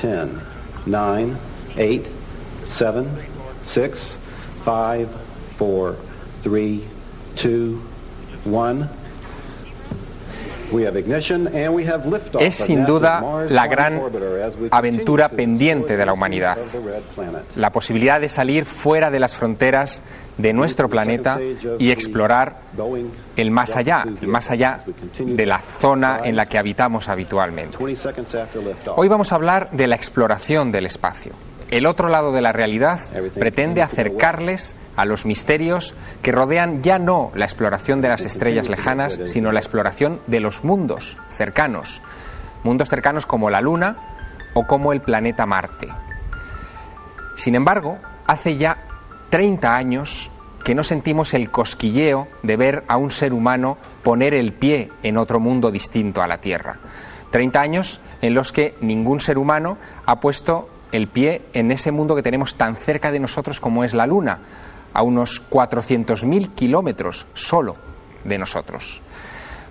10, 9, 8, 7, 6, 5, 4, 3, 2, 1. Es sin duda la gran aventura pendiente de la humanidad, la posibilidad de salir fuera de las fronteras de nuestro planeta y explorar el más allá de la zona en la que habitamos habitualmente. Hoy vamos a hablar de la exploración del espacio. El otro lado de la realidad pretende acercarles a los misterios que rodean ya no la exploración de las estrellas lejanas, sino la exploración de los mundos cercanos como la Luna o como el planeta Marte. Sin embargo, hace ya 30 años que no sentimos el cosquilleo de ver a un ser humano poner el pie en otro mundo distinto a la Tierra. 30 años en los que ningún ser humano ha puesto el pie en ese mundo que tenemos tan cerca de nosotros como es la Luna, a unos 400.000 kilómetros solo de nosotros.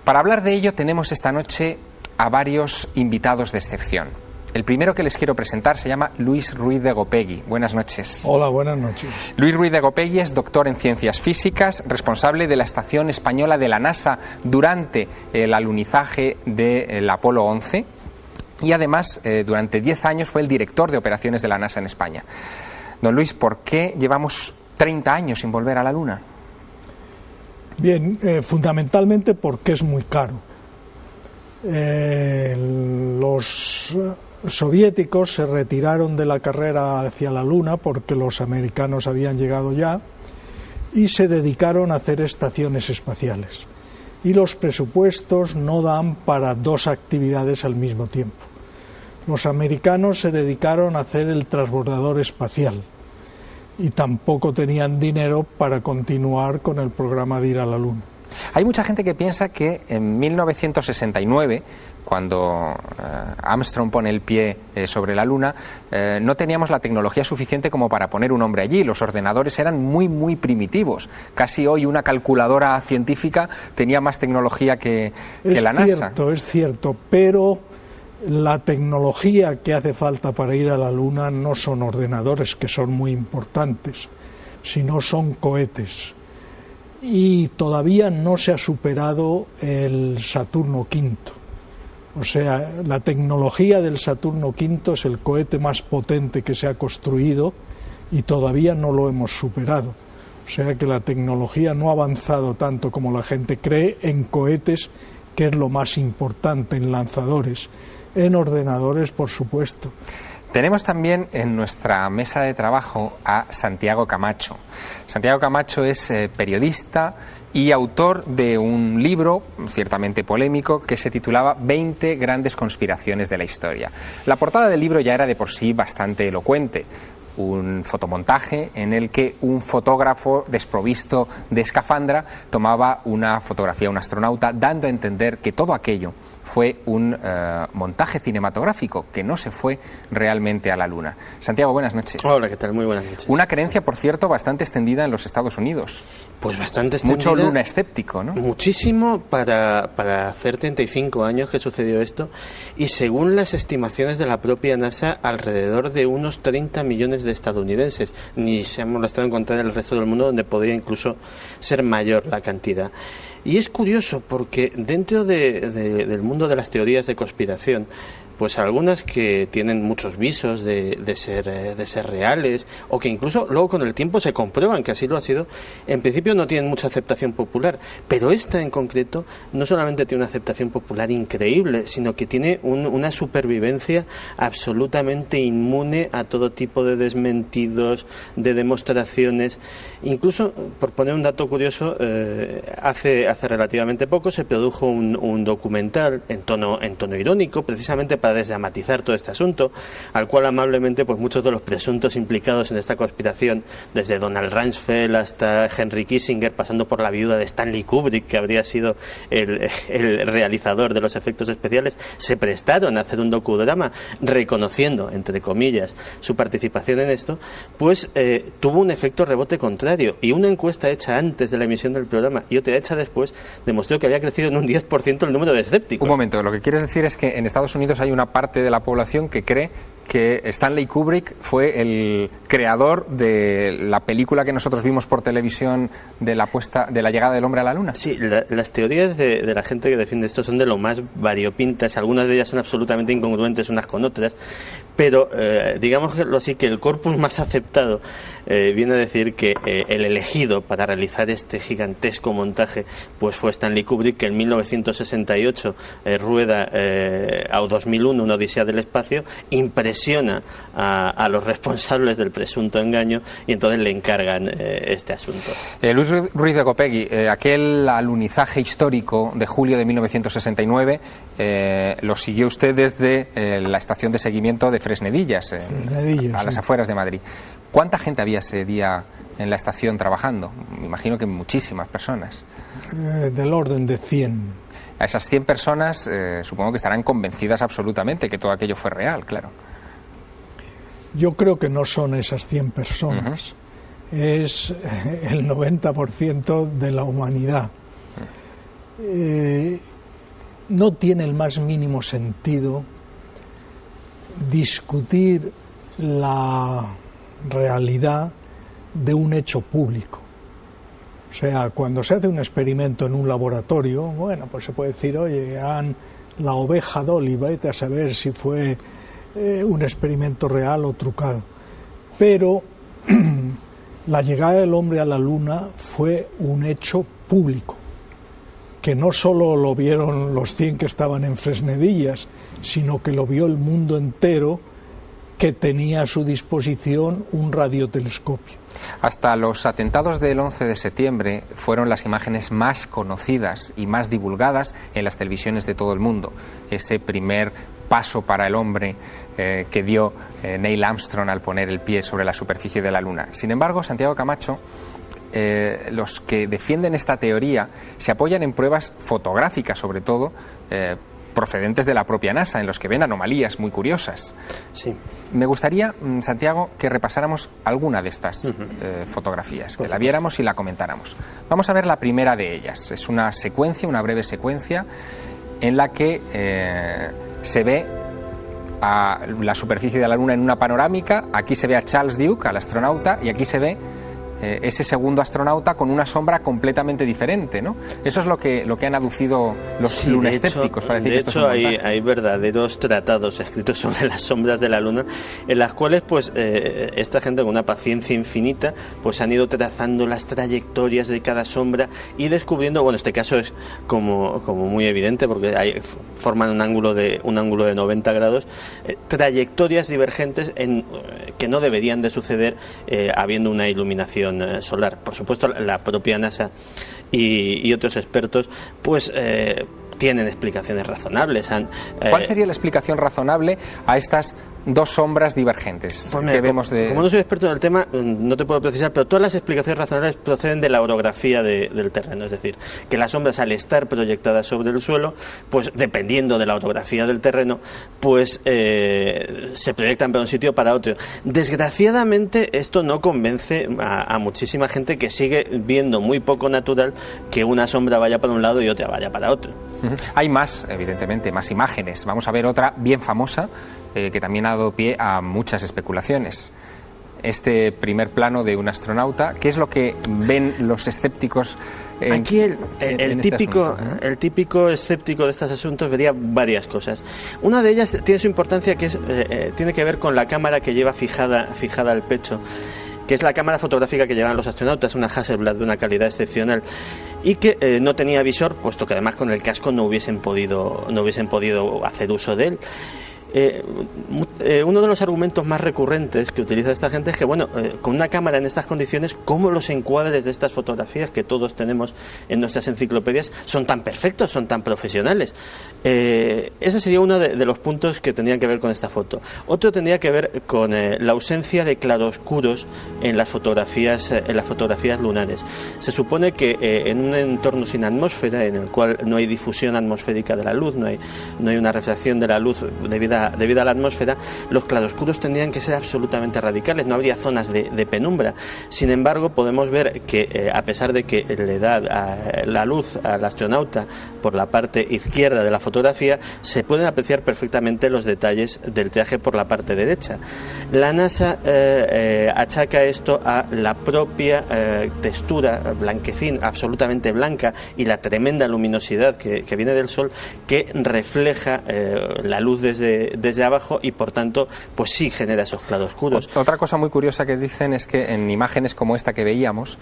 Para hablar de ello tenemos esta noche a varios invitados de excepción. El primero que les quiero presentar se llama Luis Ruiz de Gopegui. Buenas noches. Hola, buenas noches. Luis Ruiz de Gopegui es doctor en Ciencias Físicas, responsable de la Estación Española de la NASA durante el alunizaje del Apolo 11. Y además, durante 10 años fue el director de operaciones de la NASA en España. Don Luis, ¿por qué llevamos 30 años sin volver a la Luna? Bien, fundamentalmente porque es muy caro. Los soviéticos se retiraron de la carrera hacia la Luna porque los americanos habían llegado ya y se dedicaron a hacer estaciones espaciales. Y los presupuestos no dan para dos actividades al mismo tiempo. Los americanos se dedicaron a hacer el transbordador espacial y tampoco tenían dinero para continuar con el programa de ir a la Luna. Hay mucha gente que piensa que en 1969, cuando Armstrong pone el pie sobre la Luna, no teníamos la tecnología suficiente como para poner un hombre allí. Los ordenadores eran muy primitivos. Casi hoy una calculadora científica tenía más tecnología que la NASA. Es cierto, pero la tecnología que hace falta para ir a la Luna no son ordenadores, que son muy importantes, sino son cohetes. Y todavía no se ha superado el Saturno V. O sea, la tecnología del Saturno V es el cohete más potente que se ha construido y todavía no lo hemos superado. O sea que la tecnología no ha avanzado tanto como la gente cree en cohetes, que es lo más importante, en lanzadores, en ordenadores, por supuesto. Tenemos también en nuestra mesa de trabajo a Santiago Camacho. Santiago Camacho es periodista y autor de un libro ciertamente polémico que se titulaba 20 grandes conspiraciones de la historia. La portada del libro ya era de por sí bastante elocuente. Un fotomontaje en el que un fotógrafo desprovisto de escafandra tomaba una fotografía a un astronauta, dando a entender que todo aquello fue un montaje cinematográfico, que no se fue realmente a la Luna. Santiago, buenas noches. Hola, ¿qué tal? Muy buenas noches. Una creencia, por cierto, bastante extendida en los Estados Unidos. Pues bastante extendida. Mucho luna escéptico, ¿no? Muchísimo para hacer 35 años que sucedió esto, y según las estimaciones de la propia NASA, alrededor de unos 30 millones de estadounidenses. Ni se han molestado en contar el resto del mundo, donde podría incluso ser mayor la cantidad. Y es curioso porque dentro del mundo de las teorías de conspiración, pues algunas que tienen muchos visos de ser reales, o que incluso luego con el tiempo se comprueban que así lo ha sido, en principio no tienen mucha aceptación popular, pero esta en concreto no solamente tiene una aceptación popular increíble, sino que tiene una supervivencia absolutamente inmune a todo tipo de desmentidos, de demostraciones. Incluso, por poner un dato curioso, hace relativamente poco se produjo un documental en tono irónico, precisamente para desdramatizar todo este asunto, al cual amablemente pues muchos de los presuntos implicados en esta conspiración, desde Donald Rumsfeld hasta Henry Kissinger, pasando por la viuda de Stanley Kubrick, que habría sido el realizador de los efectos especiales, se prestaron a hacer un docudrama reconociendo, entre comillas, su participación en esto, pues tuvo un efecto rebote contrario, y una encuesta hecha antes de la emisión del programa y otra hecha después demostró que había crecido en un 10% el número de escépticos. Un momento, lo que quieres decir es que en Estados Unidos hay una parte de la población que cree que Stanley Kubrick fue el creador de la película que nosotros vimos por televisión de la llegada del hombre a la Luna. Sí, las teorías de la gente que defiende esto son de lo más variopintas, algunas de ellas son absolutamente incongruentes unas con otras, pero digámoslo así, que el corpus más aceptado viene a decir que el elegido para realizar este gigantesco montaje pues fue Stanley Kubrick, que en 1968 rueda a 2001 una odisea del espacio, impresiona a los responsables del presunto engaño y entonces le encargan este asunto. Luis Ruiz de Gopegui, aquel alunizaje histórico de julio de 1969 lo siguió usted desde la estación de seguimiento de Fresnedillas, a las afueras de Madrid. ¿Cuánta gente había ese día en la estación trabajando? Me imagino que muchísimas personas. Del orden de 100. A esas 100 personas supongo que estarán convencidas absolutamente que todo aquello fue real, claro. Yo creo que no son esas 100 personas, es el 90% de la humanidad. No tiene el más mínimo sentido discutir la realidad de un hecho público. O sea, cuando se hace un experimento en un laboratorio, bueno, pues se puede decir, oye, la oveja Dolly, vete a saber si fue un experimento real o trucado. Pero la llegada del hombre a la Luna fue un hecho público, que no solo lo vieron los 100 que estaban en Fresnedillas, sino que lo vio el mundo entero, que tenía a su disposición un radiotelescopio. Hasta los atentados del 11 de septiembre fueron las imágenes más conocidas y más divulgadas en las televisiones de todo el mundo. Ese primer paso para el hombre que dio Neil Armstrong al poner el pie sobre la superficie de la Luna. Sin embargo, Santiago Camacho, los que defienden esta teoría se apoyan en pruebas fotográficas, sobre todo, procedentes de la propia NASA, en los que ven anomalías muy curiosas. Sí. Me gustaría, Santiago, que repasáramos alguna de estas fotografías, que la viéramos y la comentáramos. Vamos a ver la primera de ellas. Es una secuencia, una breve secuencia, en la que se ve a la superficie de la Luna en una panorámica. Aquí se ve a Charles Duke, al astronauta, y aquí se ve ese segundo astronauta con una sombra completamente diferente, ¿no? Eso es lo que han aducido los lunescépticos. De hecho, hay verdaderos tratados escritos sobre las sombras de la Luna, en las cuales pues esta gente con una paciencia infinita pues han ido trazando las trayectorias de cada sombra y descubriendo, bueno, este caso es como muy evidente porque forman un ángulo de 90 grados, trayectorias divergentes que no deberían de suceder habiendo una iluminación solar. Por supuesto, la propia NASA y otros expertos pues tienen explicaciones razonables. ¿Cuál sería la explicación razonable a estas dos sombras divergentes pues mira, que vemos como no soy experto en el tema, no te puedo precisar, pero todas las explicaciones razonables proceden de la orografía del terreno, es decir, que las sombras, al estar proyectadas sobre el suelo, pues dependiendo de la orografía del terreno, pues se proyectan para un sitio o para otro. Desgraciadamente esto no convence a muchísima gente, que sigue viendo muy poco natural que una sombra vaya para un lado y otra vaya para otro. Hay más, evidentemente, más imágenes. Vamos a ver otra bien famosa, que también ha dado pie a muchas especulaciones. Este primer plano de un astronauta, ¿qué es lo que ven los escépticos? Aquí el típico escéptico de estos asuntos vería varias cosas. Una de ellas tiene su importancia, que tiene que ver con la cámara que lleva fijada al pecho, que es la cámara fotográfica que llevan los astronautas, una Hasselblad de una calidad excepcional, y que no tenía visor, puesto que además con el casco no hubiesen podido hacer uso de él. Uno de los argumentos más recurrentes que utiliza esta gente es que, bueno, con una cámara en estas condiciones, ¿cómo los encuadres de estas fotografías que todos tenemos en nuestras enciclopedias son tan perfectos, son tan profesionales? Ese sería uno de los puntos que tendrían que ver con esta foto. Otro tendría que ver con la ausencia de claroscuros en las fotografías lunares. Se supone que en un entorno sin atmósfera, en el cual no hay difusión atmosférica de la luz, no hay una refracción de la luz debida a la atmósfera, los claroscuros tendrían que ser absolutamente radicales, no habría zonas de penumbra. Sin embargo, podemos ver que a pesar de que le da la luz al astronauta por la parte izquierda de la fotografía, se pueden apreciar perfectamente los detalles del traje por la parte derecha. La NASA achaca esto a la propia textura blanquecina, absolutamente blanca, y la tremenda luminosidad que viene del Sol, que refleja la luz desde abajo, y por tanto pues sí genera esos claroscuros. Otra cosa muy curiosa que dicen es que en imágenes como esta que veíamos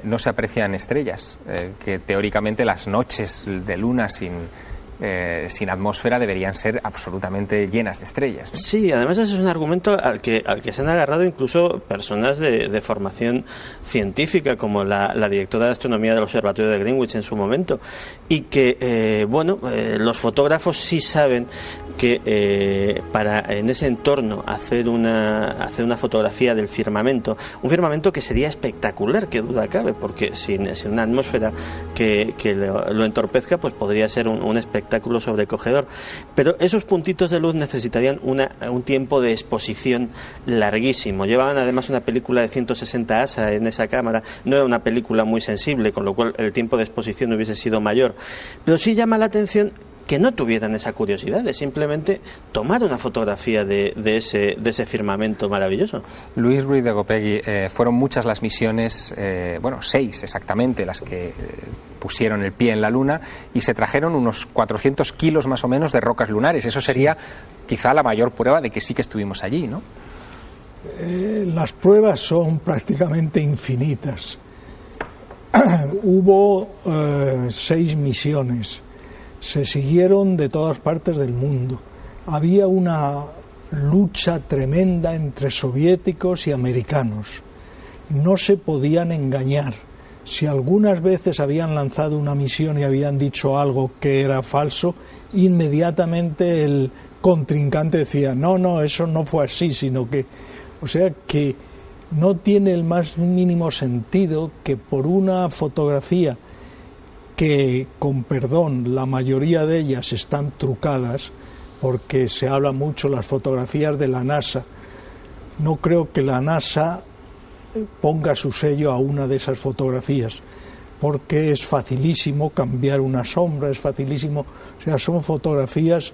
no se aprecian estrellas, que teóricamente las noches de luna sin atmósfera deberían ser absolutamente llenas de estrellas, ¿no? Sí, además ese es un argumento al que se han agarrado incluso personas de formación científica, como la directora de astronomía del Observatorio de Greenwich en su momento, y que los fotógrafos sí saben que para en ese entorno hacer una fotografía del firmamento, un firmamento que sería espectacular, que duda cabe, porque sin una atmósfera que lo entorpezca, pues podría ser un espectáculo sobrecogedor. Pero esos puntitos de luz necesitarían un tiempo de exposición larguísimo. Llevaban además una película de 160 ASA en esa cámara, no era una película muy sensible, con lo cual el tiempo de exposición hubiese sido mayor. Pero sí llama la atención que no tuvieran esa curiosidad de simplemente tomar una fotografía de ese firmamento maravilloso. Luis Ruiz de Gopegui, fueron muchas las misiones, 6 exactamente, las que pusieron el pie en la Luna, y se trajeron unos 400 kilos más o menos de rocas lunares. Eso sería quizá la mayor prueba de que sí que estuvimos allí, ¿no? Las pruebas son prácticamente infinitas. Hubo 6 misiones. Se siguieron de todas partes del mundo. Había una lucha tremenda entre soviéticos y americanos. No se podían engañar. Si algunas veces habían lanzado una misión y habían dicho algo que era falso, inmediatamente el contrincante decía, no, eso no fue así, sino que... O sea que no tiene el más mínimo sentido que por una fotografía que, con perdón, la mayoría de ellas están trucadas, porque se habla mucho las fotografías de la NASA. No creo que la NASA ponga su sello a una de esas fotografías, porque es facilísimo cambiar una sombra, es facilísimo, o sea, son fotografías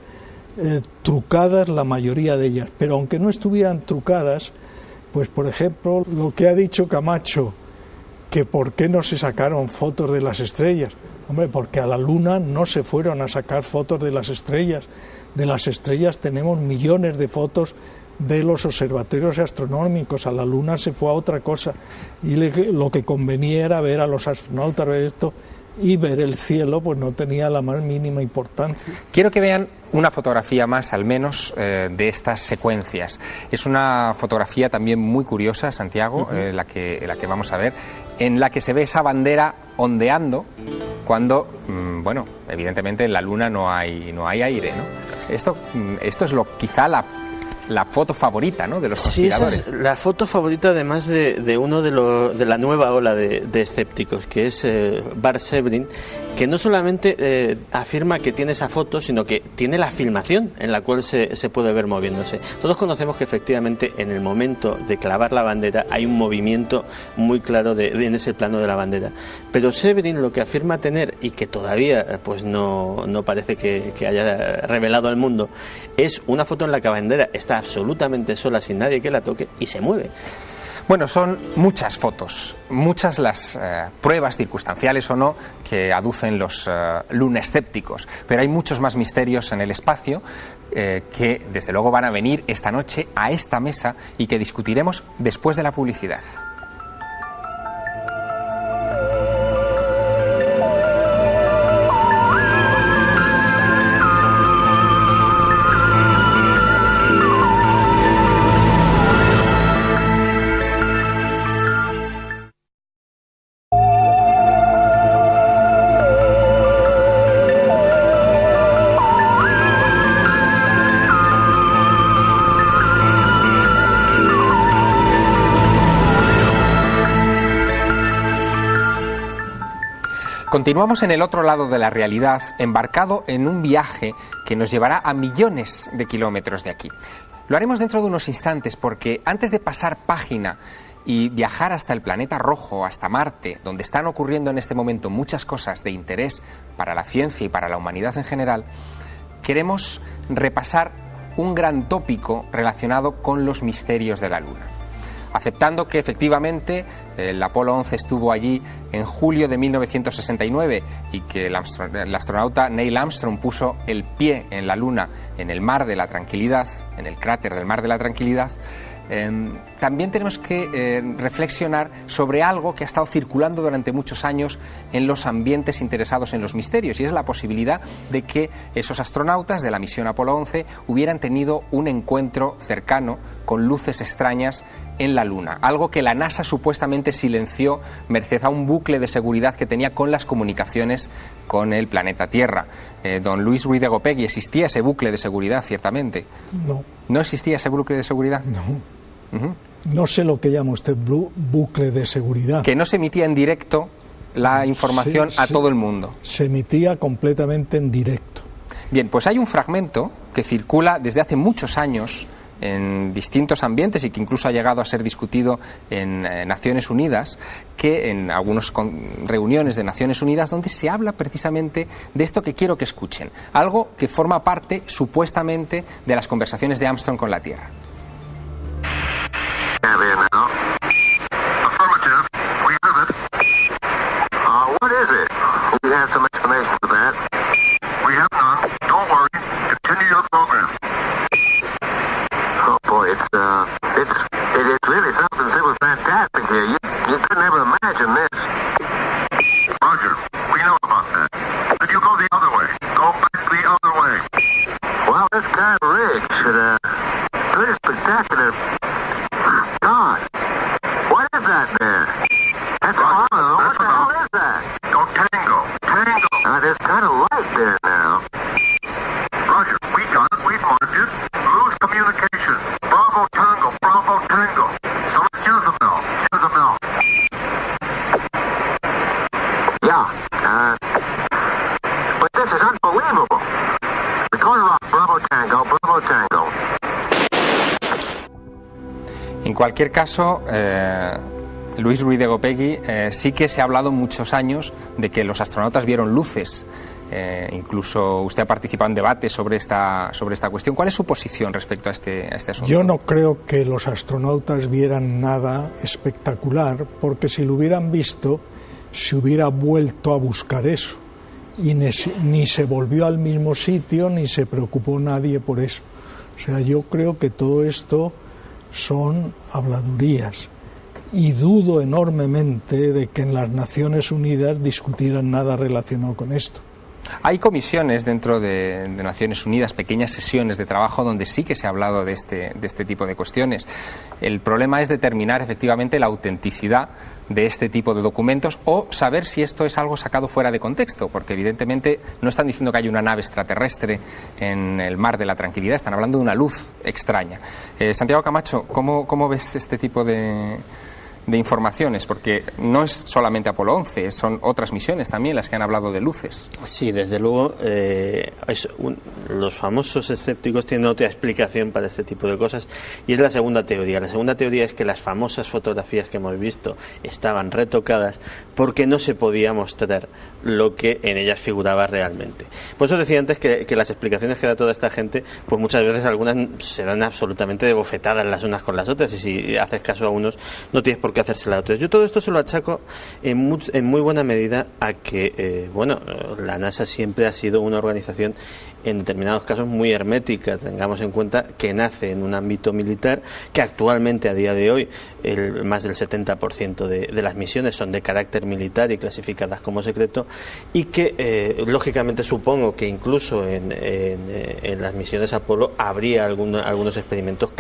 trucadas la mayoría de ellas. Pero aunque no estuvieran trucadas, pues por ejemplo, lo que ha dicho Camacho, que por qué no se sacaron fotos de las estrellas. Hombre, porque a la Luna no se fueron a sacar fotos de las estrellas. De las estrellas tenemos millones de fotos de los observatorios astronómicos. A la Luna se fue a otra cosa. Y lo que convenía era ver a los astronautas, ver esto, y ver el cielo, pues no tenía la más mínima importancia. Quiero que vean una fotografía más, al menos, de estas secuencias. Es una fotografía también muy curiosa, Santiago, la que vamos a ver, en la que se ve esa bandera ondeando cuando, evidentemente en la Luna no hay aire, ¿no? Esto es quizá la foto favorita, ¿no?, de los conspiradores. Sí, esa es la foto favorita, además de uno de la nueva ola de escépticos, que es Bart Sebrin, que no solamente afirma que tiene esa foto, sino que tiene la filmación en la cual se puede ver moviéndose. Todos conocemos que efectivamente en el momento de clavar la bandera hay un movimiento muy claro en ese plano de la bandera. Pero Sebrin lo que afirma tener, y que todavía pues no parece que haya revelado al mundo, es una foto en la que la bandera está absolutamente sola, sin nadie que la toque, y se mueve. Bueno, son muchas fotos, muchas las pruebas, circunstanciales o no, que aducen los lunescépticos, pero hay muchos más misterios en el espacio que desde luego van a venir esta noche a esta mesa y que discutiremos después de la publicidad. Continuamos en el otro lado de la realidad, embarcado en un viaje que nos llevará a millones de kilómetros de aquí. Lo haremos dentro de unos instantes porque antes de pasar página y viajar hasta el planeta rojo, hasta Marte, donde están ocurriendo en este momento muchas cosas de interés para la ciencia y para la humanidad en general, queremos repasar un gran tópico relacionado con los misterios de la Luna. Aceptando que efectivamente el Apolo 11 estuvo allí en julio de 1969 y que el astronauta Neil Armstrong puso el pie en la Luna en el Mar de la Tranquilidad, en el cráter del Mar de la Tranquilidad, también tenemos que reflexionar sobre algo que ha estado circulando durante muchos años en los ambientes interesados en los misterios, y es la posibilidad de que esos astronautas de la misión Apolo 11 hubieran tenido un encuentro cercano con luces extrañas en la Luna, algo que la NASA supuestamente silenció merced a un bucle de seguridad que tenía con las comunicaciones con el planeta Tierra. Don Luis Ruiz de Gopegui, ¿existía ese bucle de seguridad, ciertamente? No. ¿No existía ese bucle de seguridad? No. No sé lo que llama usted bucle de seguridad. Que no se emitía en directo la información a todo el mundo. Se emitía completamente en directo. Bien, pues hay un fragmento que circula desde hace muchos años en distintos ambientes y que incluso ha llegado a ser discutido en Naciones Unidas, que en algunas reuniones de Naciones Unidas, donde se habla precisamente de esto que quiero que escuchen, algo que forma parte supuestamente de las conversaciones de Armstrong con la Tierra. What is it? We have some explanation for that. We have none. Don't worry. Continue your program. Oh boy, it's really something super fantastic here. You could never imagine this. Roger, we know about that. Could you go the other way? Go back the other way. Well, this kind of ridge should, pretty spectacular. God, what is that there? That's Apollo. What the hell is that? Go Tango. Tango. There's kind of light there now. Roger, we got it. We've marked it. Lose communication. Bravo Tango. Bravo Tango. So let's use them now. Use them now. Yeah. But this is unbelievable. The corner rock. Bravo Tango. Bravo Tango. En cualquier caso, Luis Ruiz de Gopegui, sí que se ha hablado muchos años de que los astronautas vieron luces. Incluso usted ha participado en debates sobre esta cuestión. ¿Cuál es su posición respecto a este asunto? Yo no creo que los astronautas vieran nada espectacular, porque si lo hubieran visto, se hubiera vuelto a buscar eso. Y ni se volvió al mismo sitio, ni se preocupó nadie por eso. O sea, yo creo que todo esto son habladurías. Y dudo enormemente de que en las Naciones Unidas discutieran nada relacionado con esto. Hay comisiones dentro de Naciones Unidas, pequeñas sesiones de trabajo donde sí que se ha hablado de este tipo de cuestiones. El problema es determinar efectivamente la autenticidad de este tipo de documentos o saber si esto es algo sacado fuera de contexto, porque evidentemente no están diciendo que hay una nave extraterrestre en el Mar de la Tranquilidad, están hablando de una luz extraña. Santiago Camacho, ¿cómo ves este tipo de informaciones? Porque no es solamente Apolo 11, son otras misiones también las que han hablado de luces. Sí, desde luego, los famosos escépticos tienen otra explicación para este tipo de cosas, y es la segunda teoría. La segunda teoría es que las famosas fotografías que hemos visto estaban retocadas porque no se podía mostrar lo que en ellas figuraba realmente. Por eso decía antes que las explicaciones que da toda esta gente, pues muchas veces algunas se dan absolutamente de bofetadas las unas con las otras, y si haces caso a unos no tienes por qué hacérsela a otros. Yo todo esto se lo achaco en muy buena medida a que la NASA siempre ha sido una organización en determinados casos muy hermética. Tengamos en cuenta que nace en un ámbito militar, que actualmente a día de hoy más del 70% de las misiones son de carácter militar y clasificadas como secreto, y que lógicamente supongo que incluso en las misiones Apolo habría algunos experimentos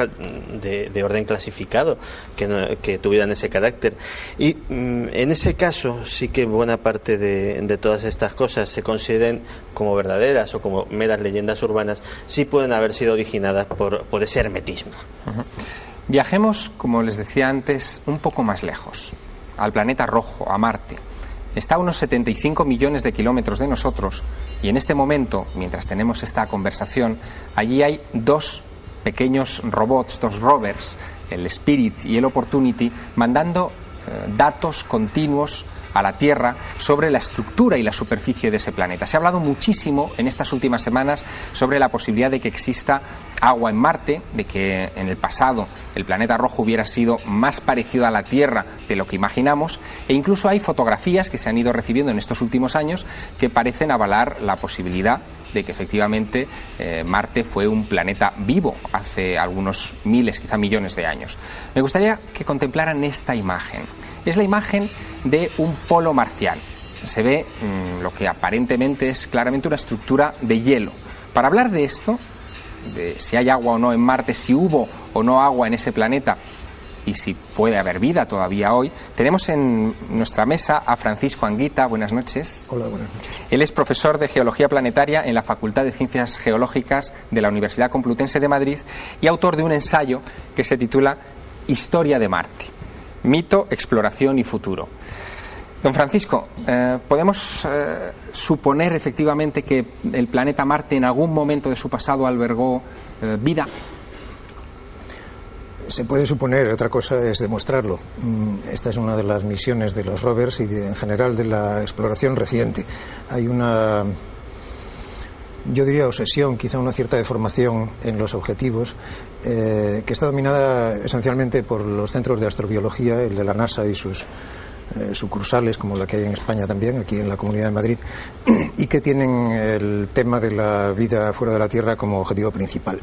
de orden clasificado que tuvieran ese carácter, y en ese caso sí que buena parte de todas estas cosas se consideren como verdaderas o como meras leyendas urbanas, sí pueden haber sido originadas por ese hermetismo. Uh-huh. Viajemos, como les decía antes, un poco más lejos, al planeta rojo, a Marte. está a unos 75 millones de kilómetros de nosotros y en este momento, mientras tenemos esta conversación, allí hay dos pequeños robots, dos rovers, el Spirit y el Opportunity, mandando datos continuos a la Tierra sobre la estructura y la superficie de ese planeta. Se ha hablado muchísimo en estas últimas semanas sobre la posibilidad de que exista agua en Marte, de que en el pasado el planeta rojo hubiera sido más parecido a la Tierra de lo que imaginamos, e incluso hay fotografías que se han ido recibiendo en estos últimos años que parecen avalar la posibilidad de que efectivamente Marte fue un planeta vivo hace algunos miles, quizá millones de años. Me gustaría que contemplaran esta imagen. Es la imagen de un polo marciano. Se ve lo que aparentemente es claramente una estructura de hielo. Para hablar de esto, de si hay agua o no en Marte, si hubo o no agua en ese planeta y si puede haber vida todavía hoy, tenemos en nuestra mesa a Francisco Anguita. Buenas noches. Hola, buenas noches. Él es profesor de Geología Planetaria en la Facultad de Ciencias Geológicas de la Universidad Complutense de Madrid y autor de un ensayo que se titula Historia de Marte: mito, exploración y futuro. Don Francisco, ¿podemos suponer efectivamente que el planeta Marte en algún momento de su pasado albergó vida? Se puede suponer, otra cosa es demostrarlo. Esta es una de las misiones de los rovers y en general de la exploración reciente. Hay una, yo diría, obsesión, quizá una cierta deformación en los objetivos, que está dominada esencialmente por los centros de astrobiología, el de la NASA y sus sucursales, como la que hay en España también, aquí en la Comunidad de Madrid, y que tienen el tema de la vida fuera de la Tierra como objetivo principal.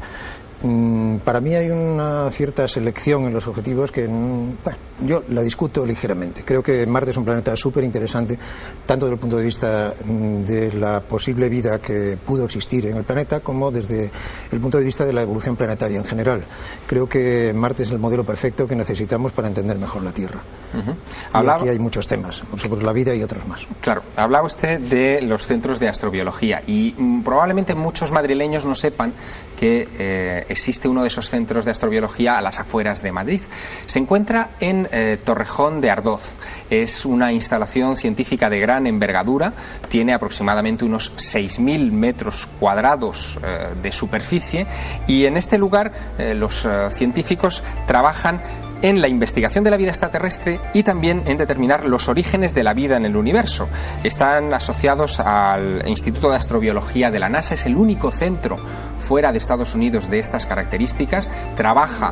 Para mí hay una cierta selección en los objetivos que, bueno, yo la discuto ligeramente. Creo que Marte es un planeta súper interesante, tanto desde el punto de vista de la posible vida que pudo existir en el planeta, como desde el punto de vista de la evolución planetaria en general. Creo que Marte es el modelo perfecto que necesitamos para entender mejor la Tierra. Y aquí hay muchos temas, sobre la vida y otros más. Claro, hablaba usted de los centros de astrobiología y probablemente muchos madrileños no sepan que existe uno de esos centros de astrobiología a las afueras de Madrid. Se encuentra en Torrejón de Ardoz. Es una instalación científica de gran envergadura, tiene aproximadamente unos 6.000 metros cuadrados de superficie y en este lugar los científicos trabajan en la investigación de la vida extraterrestre y también en determinar los orígenes de la vida en el universo. Están asociados al Instituto de Astrobiología de la NASA, es el único centro fuera de Estados Unidos de estas características. Trabaja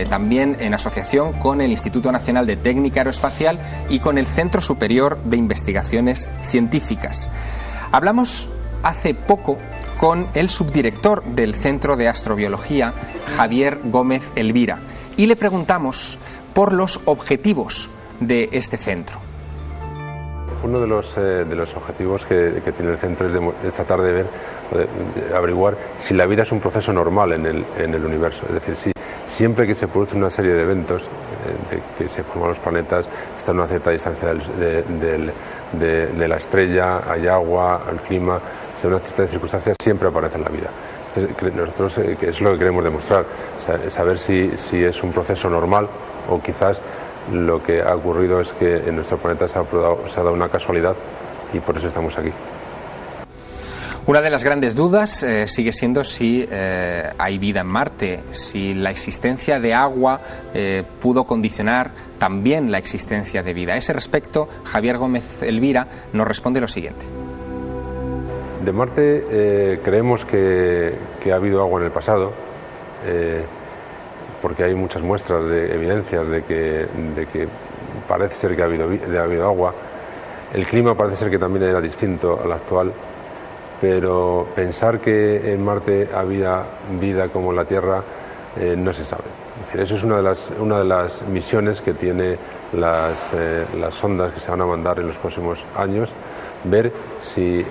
también en asociación con el Instituto Nacional de Técnica Aeroespacial y con el Centro Superior de Investigaciones Científicas. Hablamos hace poco con el subdirector del Centro de Astrobiología, Javier Gómez Elvira, y le preguntamos por los objetivos de este centro. Uno de los objetivos que tiene el centro es tratar de ver, de averiguar si la vida es un proceso normal en el universo. Es decir, si siempre que se produce una serie de eventos, de que se forman los planetas, está a una cierta distancia de la estrella, hay agua, el clima, en una cierta circunstancia siempre aparece la vida. Entonces, nosotros es lo que queremos demostrar, saber si es un proceso normal o quizás lo que ha ocurrido es que en nuestro planeta se ha dado una casualidad y por eso estamos aquí. Una de las grandes dudas sigue siendo si hay vida en Marte, si la existencia de agua pudo condicionar también la existencia de vida. A ese respecto, Javier Gómez Elvira nos responde lo siguiente. De Marte creemos que ha habido agua en el pasado, porque hay muchas muestras de evidencias de que parece ser que ha habido agua. El clima parece ser que también era distinto al actual, pero pensar que en Marte había vida como en la Tierra no se sabe. Es decir, eso es una de las misiones que tiene las sondas que se van a mandar en los próximos años, ver si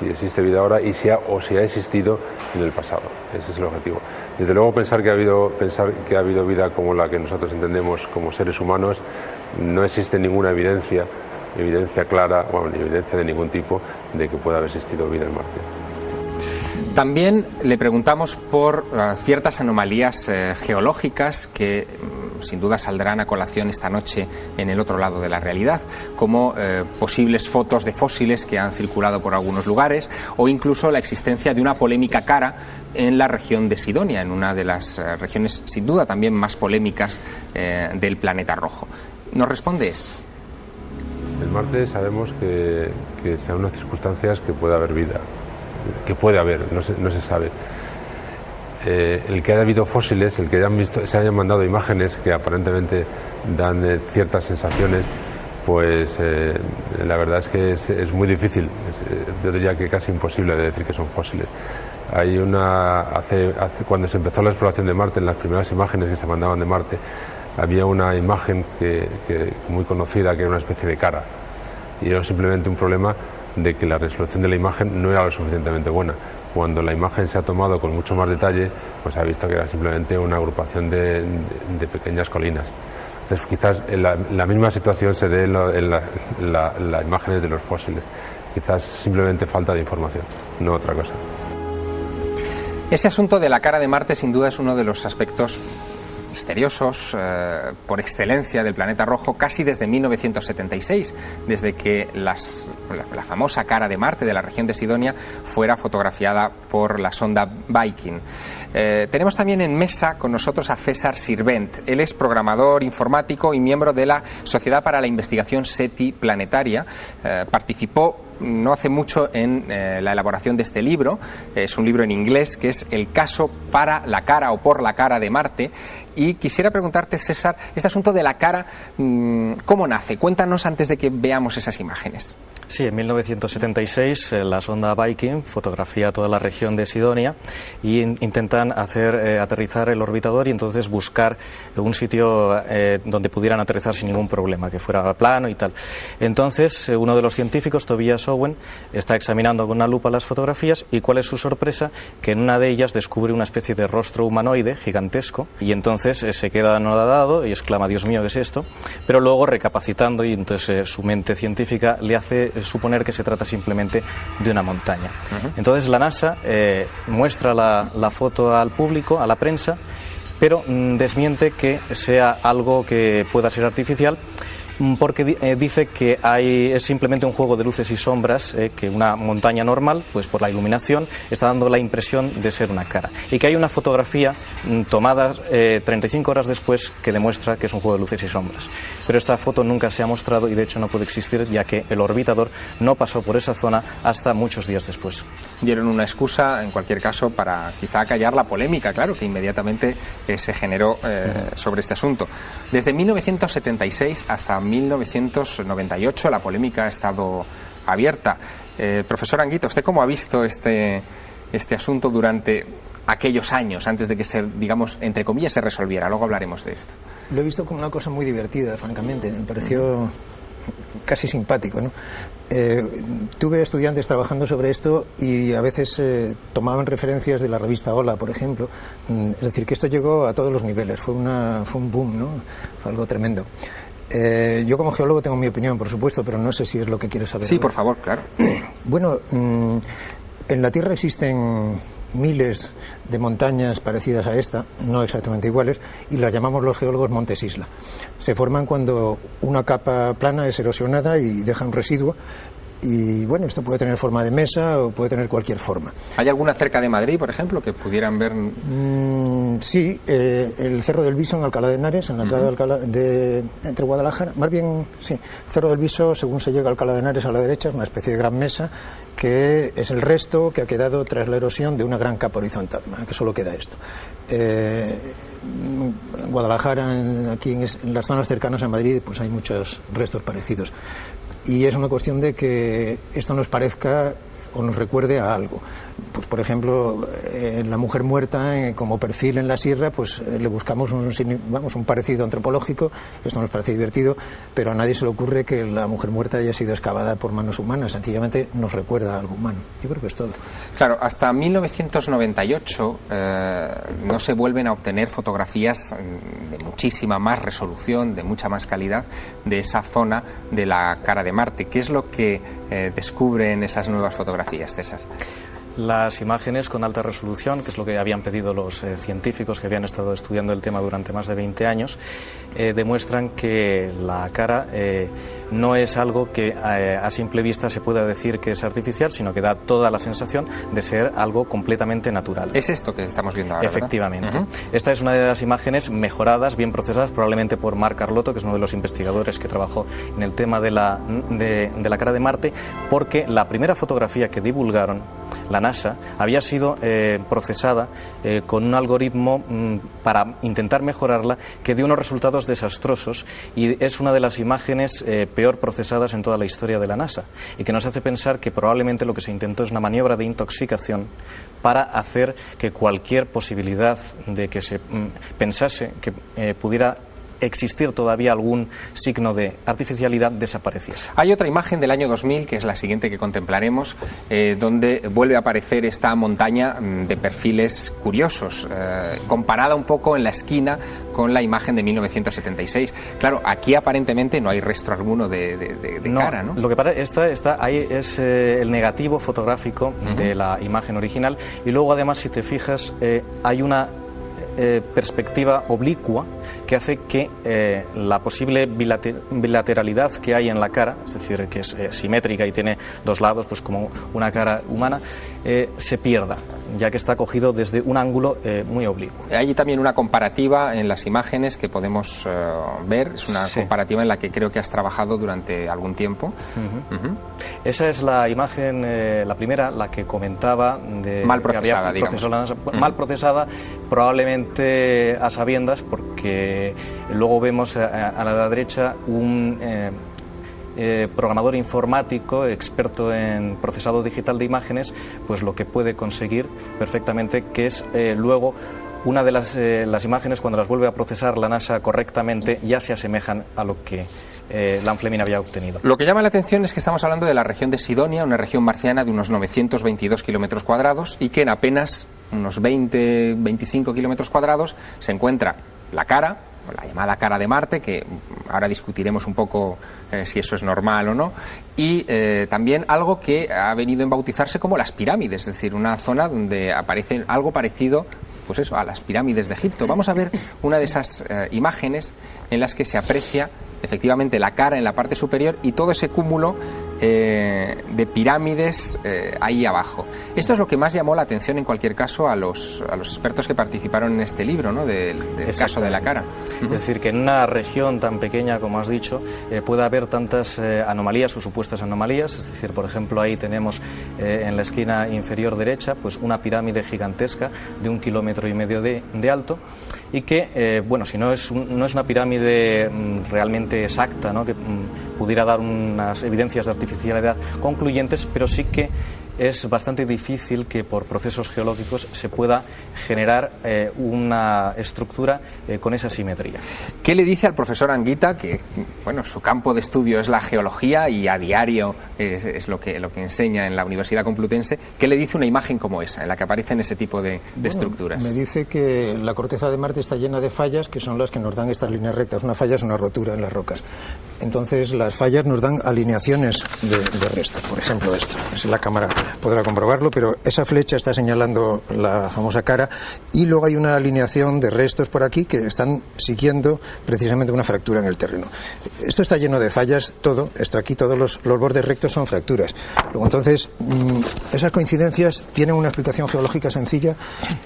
existe vida ahora y si ha existido en el pasado. Ese es el objetivo. Desde luego pensar que ha habido vida como la que nosotros entendemos como seres humanos, no existe ninguna evidencia clara, ni evidencia de ningún tipo de que pueda haber existido vida en Marte. También le preguntamos por ciertas anomalías geológicas que sin duda saldrán a colación esta noche en el otro lado de la realidad, como posibles fotos de fósiles que han circulado por algunos lugares, o incluso la existencia de una polémica cara en la región de Sidonia, en una de las regiones sin duda también más polémicas del planeta rojo. ¿Nos responde esto? En Marte sabemos que sean unas circunstancias que puede haber vida, que puede haber, no se sabe. El que haya habido fósiles, el que se hayan mandado imágenes que aparentemente dan ciertas sensaciones, pues la verdad es que es muy difícil, yo diría que casi imposible de decir que son fósiles. Hay cuando se empezó la exploración de Marte, en las primeras imágenes que se mandaban de Marte, había una imagen que muy conocida, que era una especie de cara, y era simplemente un problema de que la resolución de la imagen no era lo suficientemente buena. Cuando la imagen se ha tomado con mucho más detalle, pues se ha visto que era simplemente una agrupación de pequeñas colinas. Entonces quizás la misma situación se dé en las imágenes de los fósiles. Quizás simplemente falta de información, no otra cosa. Ese asunto de la cara de Marte sin duda es uno de los aspectos misteriosos por excelencia del planeta rojo casi desde 1976, desde que la famosa cara de Marte de la región de Sidonia fuera fotografiada por la sonda Viking. Tenemos también en mesa con nosotros a César Sirvent. Él es programador informático y miembro de la Sociedad para la Investigación SETI Planetaria. Participó no hace mucho en la elaboración de este libro. Es un libro en inglés que es El caso para la cara o por la cara de Marte. Y quisiera preguntarte, César, este asunto de la cara, ¿cómo nace? Cuéntanos antes de que veamos esas imágenes. Sí, en 1976 la sonda Viking fotografía toda la región de Sidonia y intentan hacer aterrizar el orbitador y entonces buscar un sitio donde pudieran aterrizar sin ningún problema, que fuera plano y tal. Entonces uno de los científicos, Tobias Owen, está examinando con una lupa las fotografías y cuál es su sorpresa, que en una de ellas descubre una especie de rostro humanoide gigantesco y entonces se queda anodado y exclama: Dios mío, ¿qué es esto? Pero luego recapacitando y entonces su mente científica le hace suponer que se trata simplemente de una montaña. Entonces la NASA muestra la foto al público, a la prensa, pero desmiente que sea algo que pueda ser artificial, porque dice que es simplemente un juego de luces y sombras, que una montaña normal, pues por la iluminación, está dando la impresión de ser una cara. Y que hay una fotografía tomada 35 horas después que demuestra que es un juego de luces y sombras. Pero esta foto nunca se ha mostrado y de hecho no puede existir, ya que el orbitador no pasó por esa zona hasta muchos días después. Dieron una excusa, en cualquier caso, para quizá callar la polémica, claro, que inmediatamente se generó sobre este asunto. Desde 1976 hasta 1998 la polémica ha estado abierta. Profesor Anguita, ¿usted cómo ha visto este asunto durante aquellos años, antes de que digamos, entre comillas, se resolviera? Luego hablaremos de esto. Lo he visto como una cosa muy divertida, francamente. Me pareció casi simpático, ¿no? Tuve estudiantes trabajando sobre esto y a veces tomaban referencias de la revista Hola, por ejemplo. Es decir, que esto llegó a todos los niveles. Fue un boom, ¿no? Fue algo tremendo. Yo como geólogo tengo mi opinión, por supuesto, pero no sé si es lo que quieres saber. Sí, por favor, claro. Bueno, en la Tierra existen miles de montañas parecidas a esta, no exactamente iguales, y las llamamos los geólogos montes isla. Se forman cuando una capa plana es erosionada y deja un residuo. Y bueno, esto puede tener forma de mesa o puede tener cualquier forma. ¿Hay alguna cerca de Madrid, por ejemplo, que pudieran ver? Sí, el Cerro del Viso en Alcalá de Henares, en la entrada entre Guadalajara. Más bien, sí, Cerro del Viso, según se llega a Alcalá de Henares a la derecha, es una especie de gran mesa que es el resto que ha quedado tras la erosión de una gran capa horizontal, ¿no? Que solo queda esto. En Guadalajara, aquí en las zonas cercanas a Madrid, pues hay muchos restos parecidos. Y es una cuestión de que esto nos parezca o nos recuerde a algo. Pues por ejemplo, en la mujer muerta, como perfil en la sierra, pues le buscamos un parecido antropológico. Esto nos parece divertido, pero a nadie se le ocurre que la mujer muerta haya sido excavada por manos humanas. Sencillamente nos recuerda a algo humano. Yo creo que es todo. Claro, hasta 1998 no se vuelven a obtener fotografías de muchísima más resolución, de mucha más calidad, de esa zona de la cara de Marte. ¿Qué es lo que descubren esas nuevas fotografías, César? Las imágenes con alta resolución, que es lo que habían pedido los científicos que habían estado estudiando el tema durante más de 20 años, demuestran que la cara no es algo que a simple vista se pueda decir que es artificial, sino que da toda la sensación de ser algo completamente natural. Es esto que estamos viendo ahora, efectivamente. ¿verdad? Esta es una de las imágenes mejoradas, bien procesadas, probablemente por Marc Carlotto, que es uno de los investigadores que trabajó en el tema de la cara de Marte, porque la primera fotografía que divulgaron, la NASA, había sido procesada con un algoritmo para intentar mejorarla, que dio unos resultados desastrosos, y es una de las imágenes peor procesadas en toda la historia de la NASA, y que nos hace pensar que probablemente lo que se intentó es una maniobra de intoxicación para hacer que cualquier posibilidad de que se pensase que pudiera existir todavía algún signo de artificialidad desapareciese. Hay otra imagen del año 2000, que es la siguiente que contemplaremos, donde vuelve a aparecer esta montaña de perfiles curiosos, comparada un poco en la esquina con la imagen de 1976. Claro, aquí aparentemente no hay rastro alguno de cara, ¿no? Lo que pasa está ahí es el negativo fotográfico de la imagen original, y luego además, si te fijas, hay una perspectiva oblicua que hace que la posible bilateralidad que hay en la cara, es decir, que es simétrica y tiene dos lados, pues como una cara humana, se pierda, ya que está cogido desde un ángulo muy oblicuo. Hay también una comparativa en las imágenes que podemos ver, es una comparativa en la que creo que has trabajado durante algún tiempo. Esa es la imagen, la primera, la que comentaba de mal procesada, digamos. Mal procesada, probablemente a sabiendas, porque luego vemos a la derecha un programador informático experto en procesado digital de imágenes, pues lo que puede conseguir perfectamente, que es luego una de las imágenes, cuando las vuelve a procesar la NASA correctamente, ya se asemejan a lo que Ian Fleming había obtenido. Lo que llama la atención es que estamos hablando de la región de Sidonia, una región marciana de unos 922 kilómetros cuadrados, y que en apenas unos 20-25 kilómetros cuadrados se encuentra la cara, la llamada cara de Marte, que ahora discutiremos un poco si eso es normal o no, y también algo que ha venido a bautizarse como las pirámides, es decir, una zona donde aparece algo parecido, pues eso, a las pirámides de Egipto. Vamos a ver una de esas imágenes en las que se aprecia efectivamente la cara en la parte superior y todo ese cúmulo de pirámides ahí abajo. Esto es lo que más llamó la atención en cualquier caso a los expertos que participaron en este libro, ¿no? del caso de la cara. Es decir, que en una región tan pequeña como has dicho puede haber tantas anomalías o supuestas anomalías. Es decir, por ejemplo, ahí tenemos en la esquina inferior derecha pues una pirámide gigantesca de 1,5 kilómetros de alto, y que, bueno, si no es una pirámide realmente exacta, ¿no? Que pudiera dar unas evidencias de artificialidad concluyentes, pero sí que es bastante difícil que por procesos geológicos se pueda generar una estructura con esa simetría. ¿Qué le dice al profesor Anguita, que bueno, su campo de estudio es la geología y a diario es lo que enseña en la Universidad Complutense? ¿Qué le dice una imagen como esa, en la que aparecen ese tipo de estructuras? Me dice que la corteza de Marte está llena de fallas, que son las que nos dan estas líneas rectas. Una falla es una rotura en las rocas. Entonces las fallas nos dan alineaciones de restos. Por ejemplo, esto. La cámara podrá comprobarlo, pero esa flecha está señalando la famosa cara, y luego hay una alineación de restos por aquí que están siguiendo precisamente una fractura en el terreno. Esto está lleno de fallas, todo esto aquí, todos los bordes rectos son fracturas. Luego, entonces, esas coincidencias tienen una explicación geológica sencilla,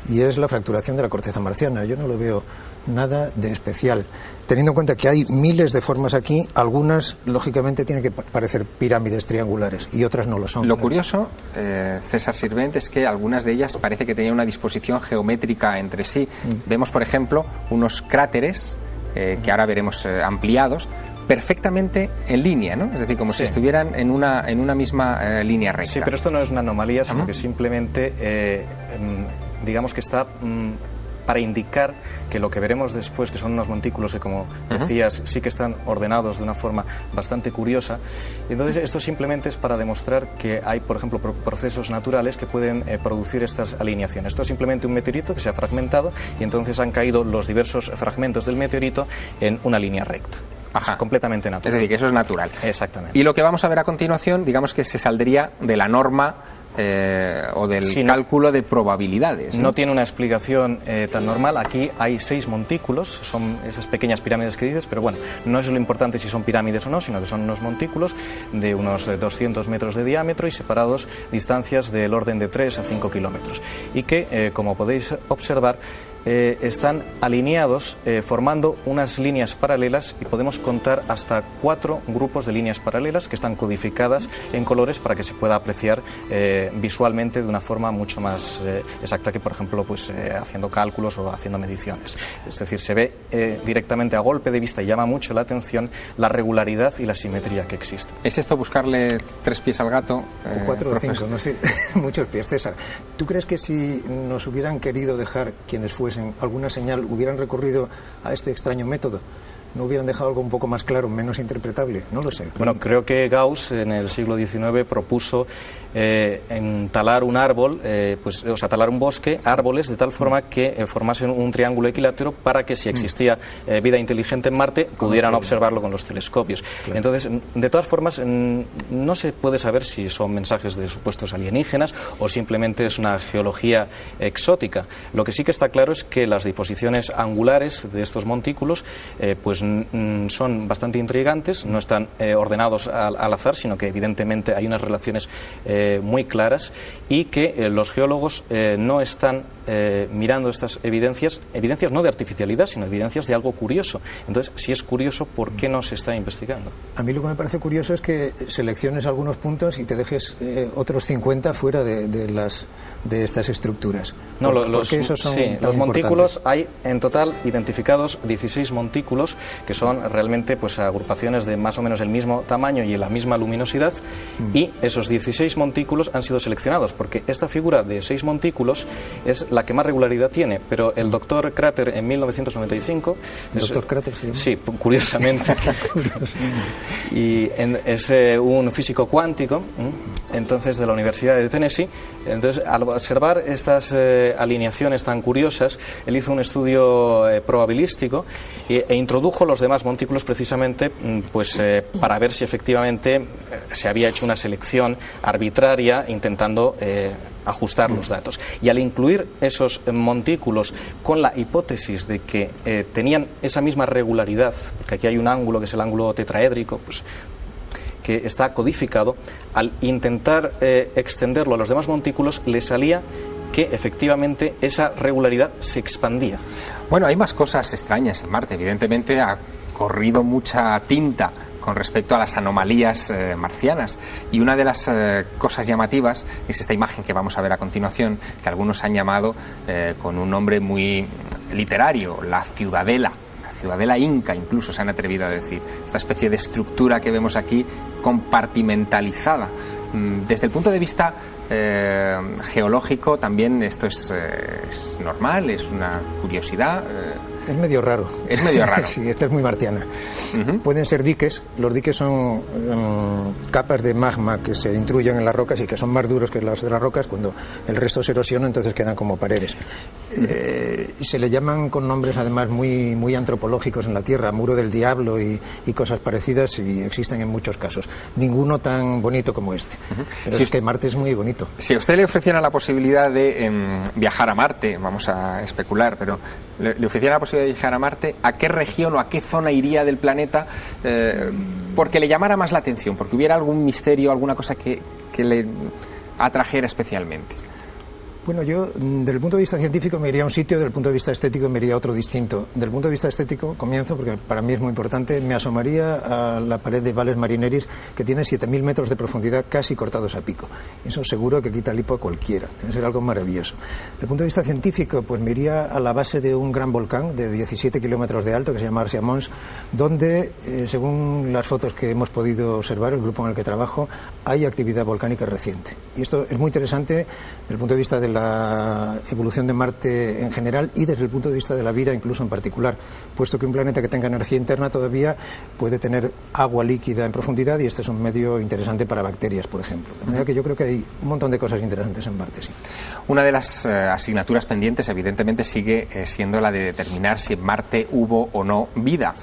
y es la fracturación de la corteza marciana. Yo no lo veo nada de especial, teniendo en cuenta que hay miles de formas aquí. Algunas lógicamente tienen que parecer pirámides triangulares y otras no lo son. Lo curioso, César Sirvent, es que algunas de ellas parece que tenían una disposición geométrica entre sí. Vemos, por ejemplo, unos cráteres que ahora veremos ampliados, perfectamente en línea, ¿no? Es decir, como si estuvieran en una misma línea recta. Sí, pero esto no es una anomalía, sino que simplemente digamos que está para indicar que lo que veremos después, que son unos montículos que, como decías, sí que están ordenados de una forma bastante curiosa. Entonces, esto simplemente es para demostrar que hay, por ejemplo, procesos naturales que pueden producir estas alineaciones. Esto es simplemente un meteorito que se ha fragmentado, y entonces han caído los diversos fragmentos del meteorito en una línea recta. Ajá. Es completamente natural. Es decir, que eso es natural. Exactamente. Y lo que vamos a ver a continuación, digamos que se saldría de la norma o del cálculo de probabilidades. No tiene una explicación tan normal. Aquí hay 6 montículos, son esas pequeñas pirámides que dices, pero bueno, no es lo importante si son pirámides o no, sino que son unos montículos de unos 200 metros de diámetro y separados distancias del orden de 3 a 5 kilómetros. Y que, como podéis observar, están alineados formando unas líneas paralelas, y podemos contar hasta 4 grupos de líneas paralelas que están codificadas en colores para que se pueda apreciar visualmente de una forma mucho más exacta que, por ejemplo, pues haciendo cálculos o haciendo mediciones. Es decir, se ve directamente a golpe de vista y llama mucho la atención la regularidad y la simetría que existe. ¿Es esto buscarle 3 pies al gato? O 4 o 5, no sé, muchos pies. César, ¿tú crees que si nos hubieran querido dejar quienes fuesen alguna señal, hubieran recurrido a este extraño método? ¿No hubieran dejado algo un poco más claro, menos interpretable? No lo sé. Bueno, creo que Gauss en el siglo XIX propuso talar un árbol, talar un bosque, árboles, de tal forma que formasen un triángulo equilátero para que si existía vida inteligente en Marte pudieran observarlo con los telescopios. Claro. Entonces, de todas formas, no se puede saber si son mensajes de supuestos alienígenas o simplemente es una geología exótica. Lo que sí que está claro es que las disposiciones angulares de estos montículos son bastante intrigantes, no están ordenados al azar, sino que evidentemente hay unas relaciones muy claras, y que los geólogos no están mirando estas evidencias no de artificialidad, sino evidencias de algo curioso. Entonces, si es curioso, ¿por qué no se está investigando? A mí lo que me parece curioso es que selecciones algunos puntos y te dejes otros 50 fuera de estas estructuras. No, los montículos, hay en total identificados 16 montículos, que son realmente pues agrupaciones de más o menos el mismo tamaño y la misma luminosidad, y esos 16 montículos han sido seleccionados, porque esta figura de 6 montículos es la que más regularidad tiene, pero el doctor Crater en 1995... ¿El doctor Crater se llama? Sí, curiosamente. Y es un físico cuántico, entonces, de la Universidad de Tennessee. Entonces, al observar estas alineaciones tan curiosas, él hizo un estudio probabilístico e introdujo los demás montículos precisamente para ver si efectivamente se había hecho una selección arbitraria intentando ajustar los datos. Y al incluir esos montículos con la hipótesis de que tenían esa misma regularidad, porque aquí hay un ángulo que es el ángulo tetraédrico, que está codificado, al intentar extenderlo a los demás montículos, le salía que efectivamente esa regularidad se expandía. Bueno, hay más cosas extrañas en Marte. Evidentemente ha corrido mucha tinta con respecto a las anomalías marcianas, y una de las cosas llamativas es esta imagen que vamos a ver a continuación, que algunos han llamado con un nombre muy literario, la ciudadela inca, incluso se han atrevido a decir, esta especie de estructura que vemos aquí compartimentalizada. Desde el punto de vista geológico también esto es normal, es una curiosidad. Es medio raro. Es medio raro. Sí, esta es muy marciana. Pueden ser diques. Los diques son capas de magma que se intruyen en las rocas y que son más duros que las de las rocas. Cuando el resto se erosiona, entonces quedan como paredes. Y se le llaman con nombres además muy, muy antropológicos en la Tierra, Muro del Diablo y cosas parecidas, y existen en muchos casos. Ninguno tan bonito como este. Pero es que Marte es muy bonito. Si a usted le ofreciera la posibilidad de viajar a Marte, vamos a especular, pero le ofreciera la posibilidad de viajar a Marte, ¿a qué región o a qué zona iría del planeta porque le llamara más la atención, porque hubiera algún misterio, alguna cosa que le atrajera especialmente? Bueno, yo, desde el punto de vista científico, me iría a un sitio, desde el punto de vista estético me iría a otro distinto. Desde el punto de vista estético, comienzo, porque para mí es muy importante, me asomaría a la pared de Valles Marineris, que tiene 7.000 metros de profundidad casi cortados a pico. Eso seguro que quita el hipo a cualquiera. Debe ser algo maravilloso. Desde el punto de vista científico, pues me iría a la base de un gran volcán de 17 kilómetros de alto, que se llama Arsia Mons, donde, según las fotos que hemos podido observar, el grupo en el que trabajo, hay actividad volcánica reciente. Y esto es muy interesante desde el punto de vista de la evolución de Marte en general y desde el punto de vista de la vida incluso en particular, puesto que un planeta que tenga energía interna todavía puede tener agua líquida en profundidad, y este es un medio interesante para bacterias, por ejemplo. De manera que yo creo que hay un montón de cosas interesantes en Marte, sí. Una de las asignaturas pendientes, evidentemente, sigue siendo la de determinar si en Marte hubo o no vida.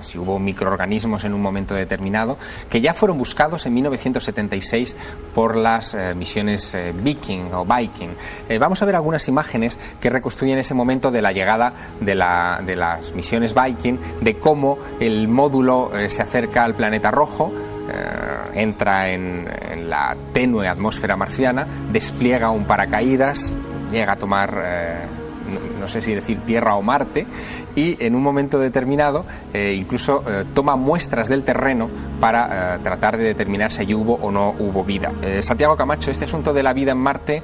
si hubo microorganismos en un momento determinado, que ya fueron buscados en 1976 por las misiones Viking. Vamos a ver algunas imágenes que reconstruyen ese momento de la llegada de las misiones Viking, de cómo el módulo se acerca al planeta rojo, entra en la tenue atmósfera marciana, despliega un paracaídas, llega a tomar no sé si decir Tierra o Marte, y en un momento determinado incluso toma muestras del terreno para tratar de determinar si allí hubo o no hubo vida. Santiago Camacho, este asunto de la vida en Marte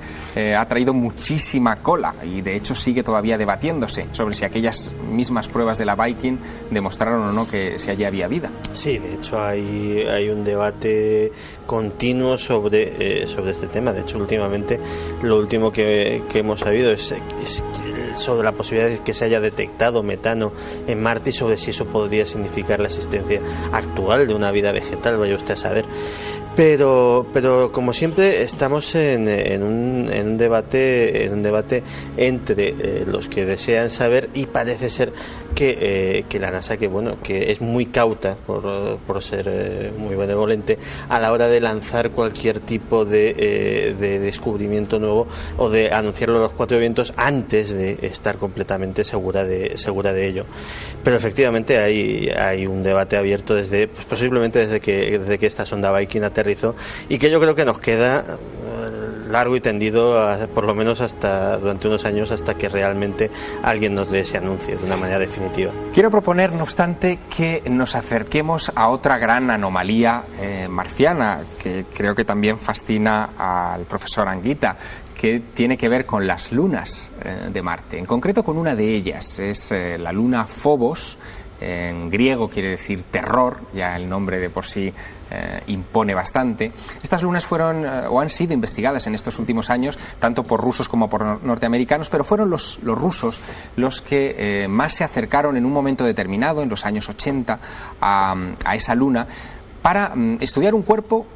ha traído muchísima cola y de hecho sigue todavía debatiéndose sobre si aquellas mismas pruebas de la Viking demostraron o no que si allí había vida. Sí, de hecho hay un debate continuo sobre este tema. De hecho, últimamente lo último que hemos sabido es sobre la posibilidad de que se haya detectado metano en Marte y sobre si eso podría significar la existencia actual de una vida vegetal, vaya usted a saber. Pero como siempre estamos en un debate entre los que desean saber, y parece ser que la NASA, que es muy cauta por ser muy benevolente a la hora de lanzar cualquier tipo de descubrimiento nuevo o de anunciarlo a los cuatro vientos antes de estar completamente segura de ello. Pero efectivamente hay un debate abierto posiblemente desde que esta sonda Viking aterrizó, y que yo creo que nos queda largo y tendido, por lo menos durante unos años, hasta que realmente alguien nos dé ese anuncio de una manera definitiva. Quiero proponer, no obstante, que nos acerquemos a otra gran anomalía marciana, que creo que también fascina al profesor Anguita, que tiene que ver con las lunas de Marte, en concreto con una de ellas, es la luna Phobos. En griego quiere decir terror, ya el nombre de por sí impone bastante. Estas lunas fueron o han sido investigadas en estos últimos años tanto por rusos como por norteamericanos, pero fueron los rusos los que más se acercaron en un momento determinado, en los años 80, a esa luna para estudiar un cuerpo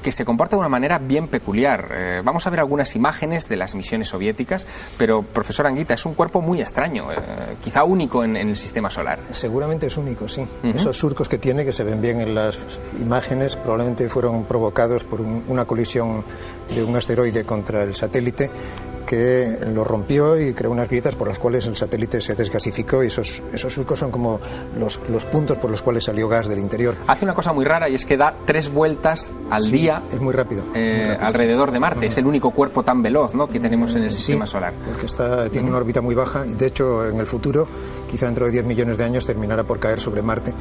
que se comporta de una manera bien peculiar. Vamos a ver algunas imágenes de las misiones soviéticas, pero, profesor Anguita, es un cuerpo muy extraño, quizá único en el sistema solar. Seguramente es único, sí. Esos surcos que tiene, que se ven bien en las imágenes, probablemente fueron provocados por una colisión de un asteroide contra el satélite, que lo rompió y creó unas grietas por las cuales el satélite se desgasificó, y esos surcos son como los puntos por los cuales salió gas del interior. Hace una cosa muy rara, y es que da 3 vueltas al día. Es muy rápido. Alrededor de Marte. Es el único cuerpo tan veloz, ¿no?, que tenemos en el sistema solar. Porque tiene una órbita muy baja, y de hecho en el futuro, quizá dentro de 10 millones de años, terminará por caer sobre Marte,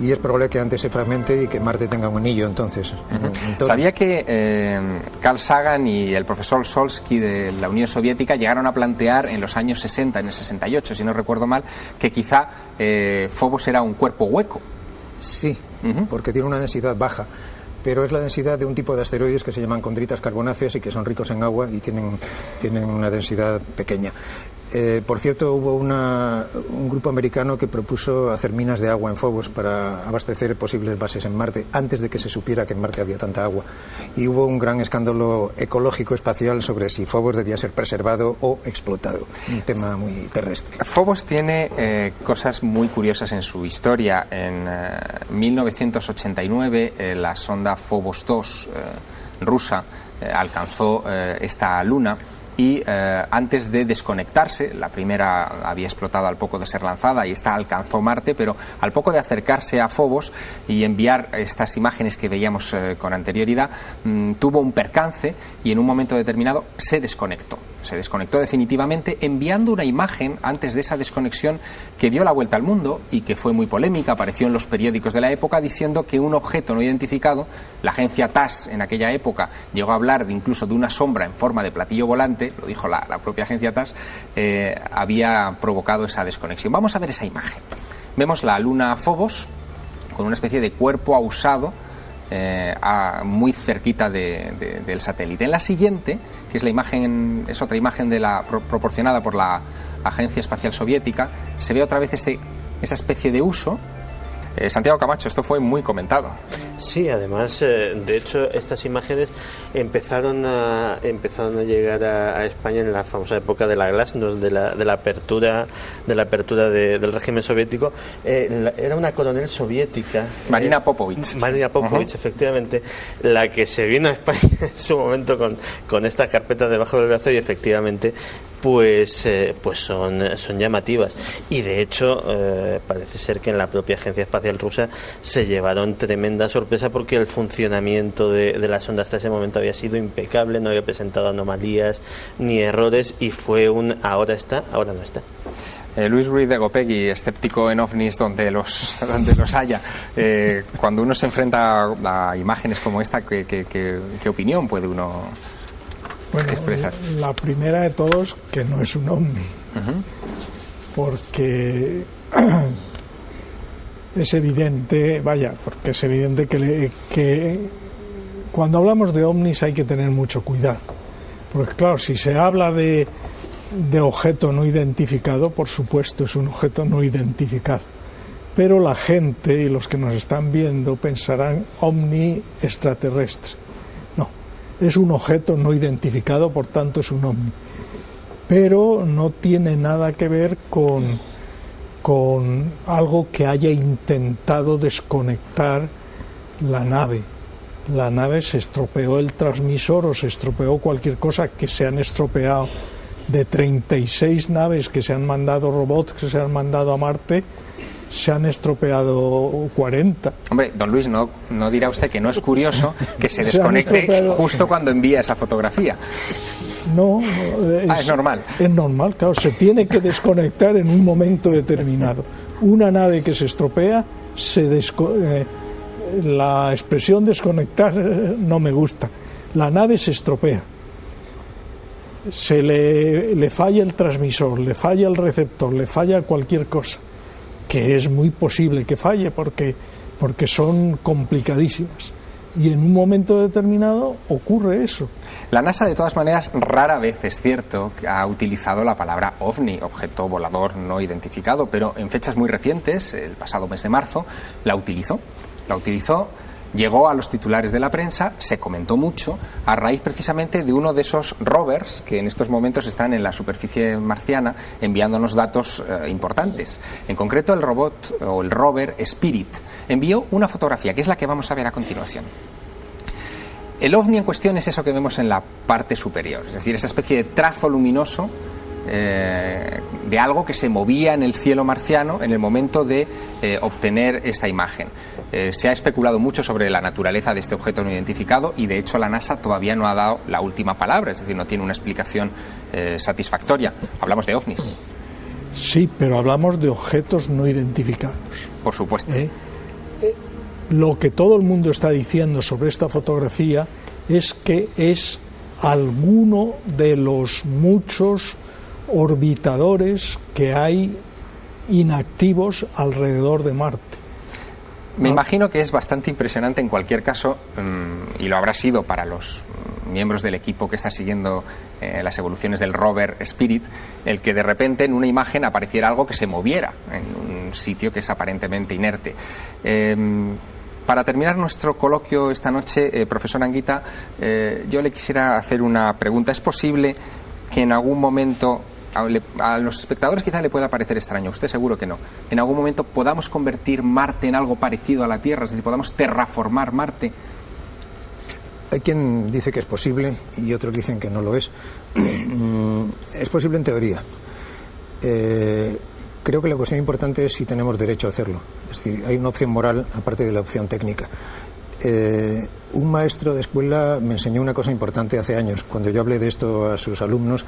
y es probable que antes se fragmente y que Marte tenga un anillo entonces. ¿Sabía que Carl Sagan y el profesor Solsky de la Unión Soviética llegaron a plantear en los años 60, en el 68, si no recuerdo mal, que quizá Phobos era un cuerpo hueco? Sí, porque tiene una densidad baja, pero es la densidad de un tipo de asteroides que se llaman condritas carbonáceas y que son ricos en agua y tienen una densidad pequeña. Por cierto, hubo un grupo americano que propuso hacer minas de agua en Phobos para abastecer posibles bases en Marte, antes de que se supiera que en Marte había tanta agua. Y hubo un gran escándalo ecológico espacial sobre si Phobos debía ser preservado o explotado. Un tema muy terrestre. Phobos tiene cosas muy curiosas en su historia. En 1989 la sonda Phobos 2 rusa alcanzó esta luna. Y antes de desconectarse, la primera había explotado al poco de ser lanzada y esta alcanzó Marte, pero al poco de acercarse a Phobos y enviar estas imágenes que veíamos con anterioridad, tuvo un percance y en un momento determinado se desconectó definitivamente, enviando una imagen antes de esa desconexión que dio la vuelta al mundo y que fue muy polémica. Apareció en los periódicos de la época diciendo que un objeto no identificado, la agencia TASS en aquella época llegó a hablar incluso de una sombra en forma de platillo volante, lo dijo la propia agencia TASS, había provocado esa desconexión. Vamos a ver esa imagen. Vemos la luna Phobos con una especie de cuerpo ahusado muy cerquita del satélite. En la siguiente, que es la imagen, es otra imagen proporcionada por la Agencia Espacial Soviética, se ve otra vez esa especie de huso Santiago Camacho, esto fue muy comentado. Sí, además, de hecho, estas imágenes empezaron a llegar a España en la famosa época de la glasnost, de la apertura del régimen soviético. Era una coronel soviética, Marina Popovich. Marina Popovich, efectivamente, la que se vino a España en su momento con estas carpetas debajo del brazo, y efectivamente pues son llamativas, y de hecho parece ser que en la propia Agencia Espacial Rusa se llevaron tremenda sorpresa, porque el funcionamiento de la sonda hasta ese momento había sido impecable, no había presentado anomalías ni errores, y fue un ahora está, ahora no está. Luis Ruiz de Gopegui, escéptico en ovnis donde los haya. Cuando uno se enfrenta a imágenes como esta, ¿qué opinión puede uno expresar? La primera de todos, que no es un ovni, porque es evidente, que cuando hablamos de ovnis hay que tener mucho cuidado, porque claro, si se habla de objeto no identificado, por supuesto es un objeto no identificado, pero la gente y los que nos están viendo pensarán ovni extraterrestre. No, es un objeto no identificado, por tanto es un ovni, pero no tiene nada que ver con algo que haya intentado desconectar la nave. La nave se estropeó el transmisor, o se estropeó cualquier cosa, que se han estropeado. De 36 naves que se han mandado, robots que se han mandado a Marte, se han estropeado 40. Hombre, don Luis, no dirá usted que no es curioso que se desconecte justo cuando envía esa fotografía. No, es normal. Es normal, claro, se tiene que desconectar en un momento determinado. Una nave que se estropea, la expresión desconectar no me gusta. La nave se estropea. Se le falla el transmisor, le falla el receptor, le falla cualquier cosa, que es muy posible que falle porque son complicadísimas, y en un momento determinado ocurre eso. La NASA, de todas maneras, rara vez, es cierto, ha utilizado la palabra OVNI, objeto volador no identificado, pero en fechas muy recientes, el pasado mes de marzo, la utilizó. Llegó a los titulares de la prensa, se comentó mucho, a raíz precisamente de uno de esos rovers que en estos momentos están en la superficie marciana enviándonos datos importantes. En concreto, el rover Spirit envió una fotografía, que es la que vamos a ver a continuación. El ovni en cuestión es eso que vemos en la parte superior, es decir, esa especie de trazo luminoso de algo que se movía en el cielo marciano en el momento de obtener esta imagen. Se ha especulado mucho sobre la naturaleza de este objeto no identificado, y de hecho la NASA todavía no ha dado la última palabra, es decir, no tiene una explicación satisfactoria. Hablamos de ovnis. Sí, pero hablamos de objetos no identificados. Por supuesto. Lo que todo el mundo está diciendo sobre esta fotografía es que es alguno de los muchos orbitadores que hay inactivos alrededor de Marte. Me imagino que es bastante impresionante en cualquier caso, y lo habrá sido para los miembros del equipo que está siguiendo las evoluciones del rover Spirit, el que de repente en una imagen apareciera algo que se moviera en un sitio que es aparentemente inerte. Para terminar nuestro coloquio esta noche, profesor Anguita, yo le quisiera hacer una pregunta. ¿Es posible que en algún momento, a los espectadores quizá le pueda parecer extraño, usted seguro que no, en algún momento podamos convertir Marte en algo parecido a la Tierra, es decir, podamos terraformar Marte? Hay quien dice que es posible y otros dicen que no lo es. Es posible en teoría. Creo que la cuestión importante es si tenemos derecho a hacerlo. Es decir, hay una opción moral aparte de la opción técnica. Un maestro de escuela me enseñó una cosa importante hace años. Cuando yo hablé de esto a sus alumnos,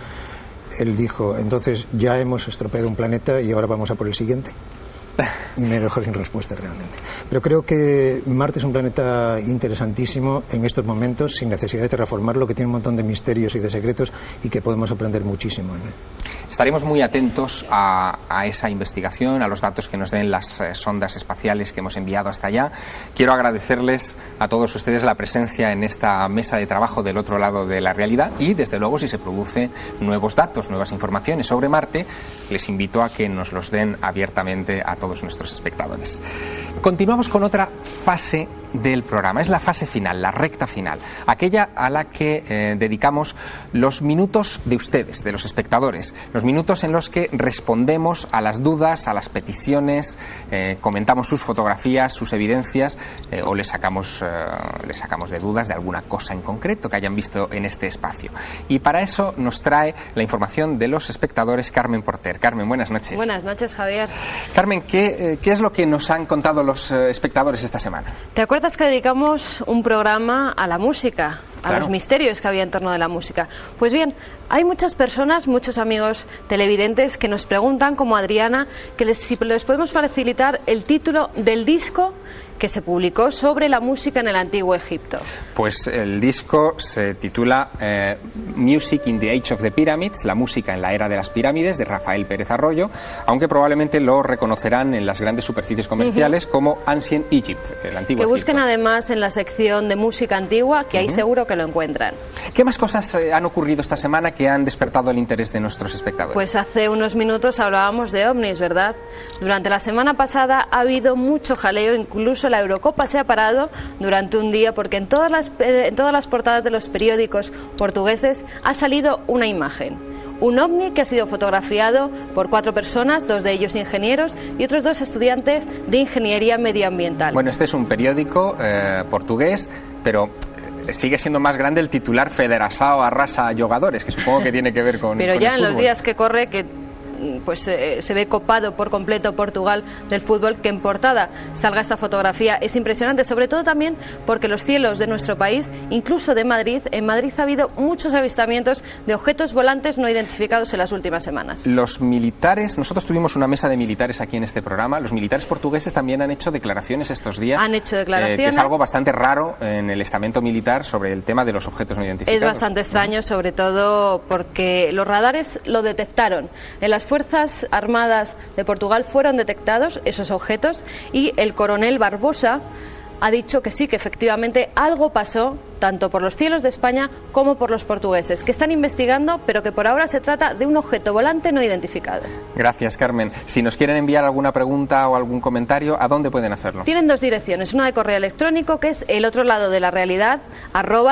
él dijo: entonces ya hemos estropeado un planeta y ahora vamos a por el siguiente. Y me dejó sin respuesta realmente. Pero creo que Marte es un planeta interesantísimo en estos momentos, sin necesidad de terraformarlo, que tiene un montón de misterios y de secretos y que podemos aprender muchísimo en él. Estaremos muy atentos a esa investigación, a los datos que nos den las sondas espaciales que hemos enviado hasta allá. Quiero agradecerles a todos ustedes la presencia en esta mesa de trabajo del otro lado de la realidad y, desde luego, si se producen nuevos datos, nuevas informaciones sobre Marte, les invito a que nos los den abiertamente a todos nuestros espectadores. Continuamos con otra fase del programa. Es la fase final, la recta final, aquella a la que dedicamos los minutos de ustedes, de los espectadores, los minutos en los que respondemos a las dudas, a las peticiones, comentamos sus fotografías, sus evidencias o les sacamos de dudas de alguna cosa en concreto que hayan visto en este espacio. Y para eso nos trae la información de los espectadores Carmen Porter. Carmen, buenas noches. Buenas noches, Javier. Carmen, ¿qué es lo que nos han contado los espectadores esta semana? ¿Te acuerdas que dedicamos un programa a la música, a los misterios que había en torno de la música? Pues bien, hay muchas personas, muchos amigos televidentes que nos preguntan, como Adriana, si les podemos facilitar el título del disco que se publicó sobre la música en el Antiguo Egipto. Pues el disco se titula Music in the Age of the Pyramids, la música en la era de las pirámides, de Rafael Pérez Arroyo, aunque probablemente lo reconocerán en las grandes superficies comerciales como Ancient Egypt, el Antiguo Egipto. Que busquen además en la sección de música antigua, que ahí seguro que lo encuentran. ¿Qué más cosas han ocurrido esta semana que han despertado el interés de nuestros espectadores? Pues hace unos minutos hablábamos de ovnis, ¿verdad? Durante la semana pasada ha habido mucho jaleo, incluso la Eurocopa se ha parado durante un día porque en todas las portadas de los periódicos portugueses ha salido una imagen. Un ovni que ha sido fotografiado por 4 personas, 2 de ellos ingenieros y otros 2 estudiantes de ingeniería medioambiental. Bueno, este es un periódico portugués, pero sigue siendo más grande el titular Federação Arrasa Jogadores, que supongo que tiene que ver con pero con ya el en fútbol. Los días que corre, que pues se ve copado por completo Portugal del fútbol, que en portada salga esta fotografía es impresionante, sobre todo también porque los cielos de nuestro país, incluso de Madrid, en Madrid ha habido muchos avistamientos de objetos volantes no identificados en las últimas semanas. Los militares, nosotros tuvimos una mesa de militares aquí en este programa, los militares portugueses también han hecho declaraciones estos días. Han hecho declaraciones. Que es algo bastante raro en el estamento militar sobre el tema de los objetos no identificados. Es bastante extraño, sobre todo porque los radares lo detectaron. En las Fuerzas Armadas de Portugal fueron detectados esos objetos y el coronel Barbosa ha dicho que sí, que efectivamente algo pasó tanto por los cielos de España como por los portugueses, que están investigando, pero que por ahora se trata de un objeto volante no identificado. Gracias, Carmen. Si nos quieren enviar alguna pregunta o algún comentario, ¿a dónde pueden hacerlo? Tienen 2 direcciones, una de correo electrónico, que es el otro lado de la realidad,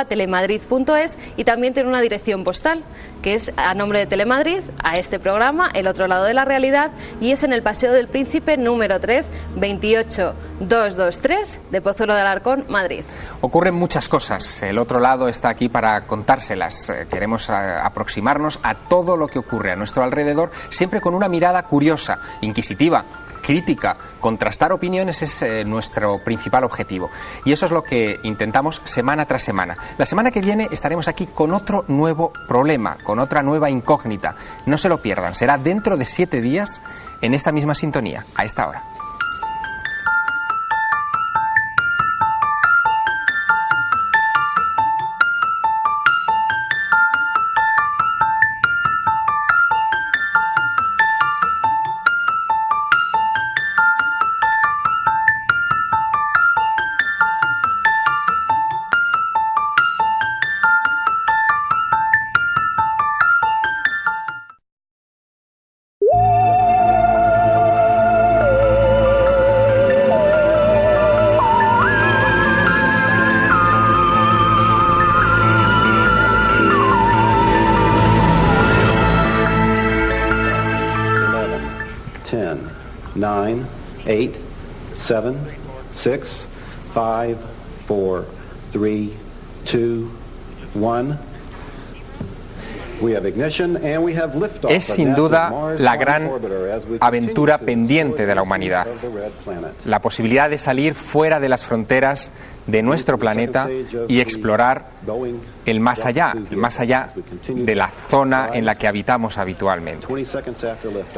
@telemadrid.es, y también tiene una dirección postal, que es a nombre de Telemadrid, a este programa, el otro lado de la realidad, y es en el Paseo del Príncipe número 3, 28223, de Pozuelo de Alarcón, Madrid. Ocurren muchas cosas. El otro lado está aquí para contárselas. Queremos aproximarnos a todo lo que ocurre a nuestro alrededor, siempre con una mirada curiosa, inquisitiva, crítica. Contrastar opiniones es nuestro principal objetivo. Y eso es lo que intentamos semana tras semana. La semana que viene estaremos aquí con otro nuevo problema, con otra nueva incógnita. No se lo pierdan. Será dentro de 7 días en esta misma sintonía, a esta hora. Nine, 8, 7, 6, 5, 4, 3, 2, 1. Es sin duda la gran aventura pendiente de la humanidad, la posibilidad de salir fuera de las fronteras de nuestro planeta y explorar el más allá de la zona en la que habitamos habitualmente.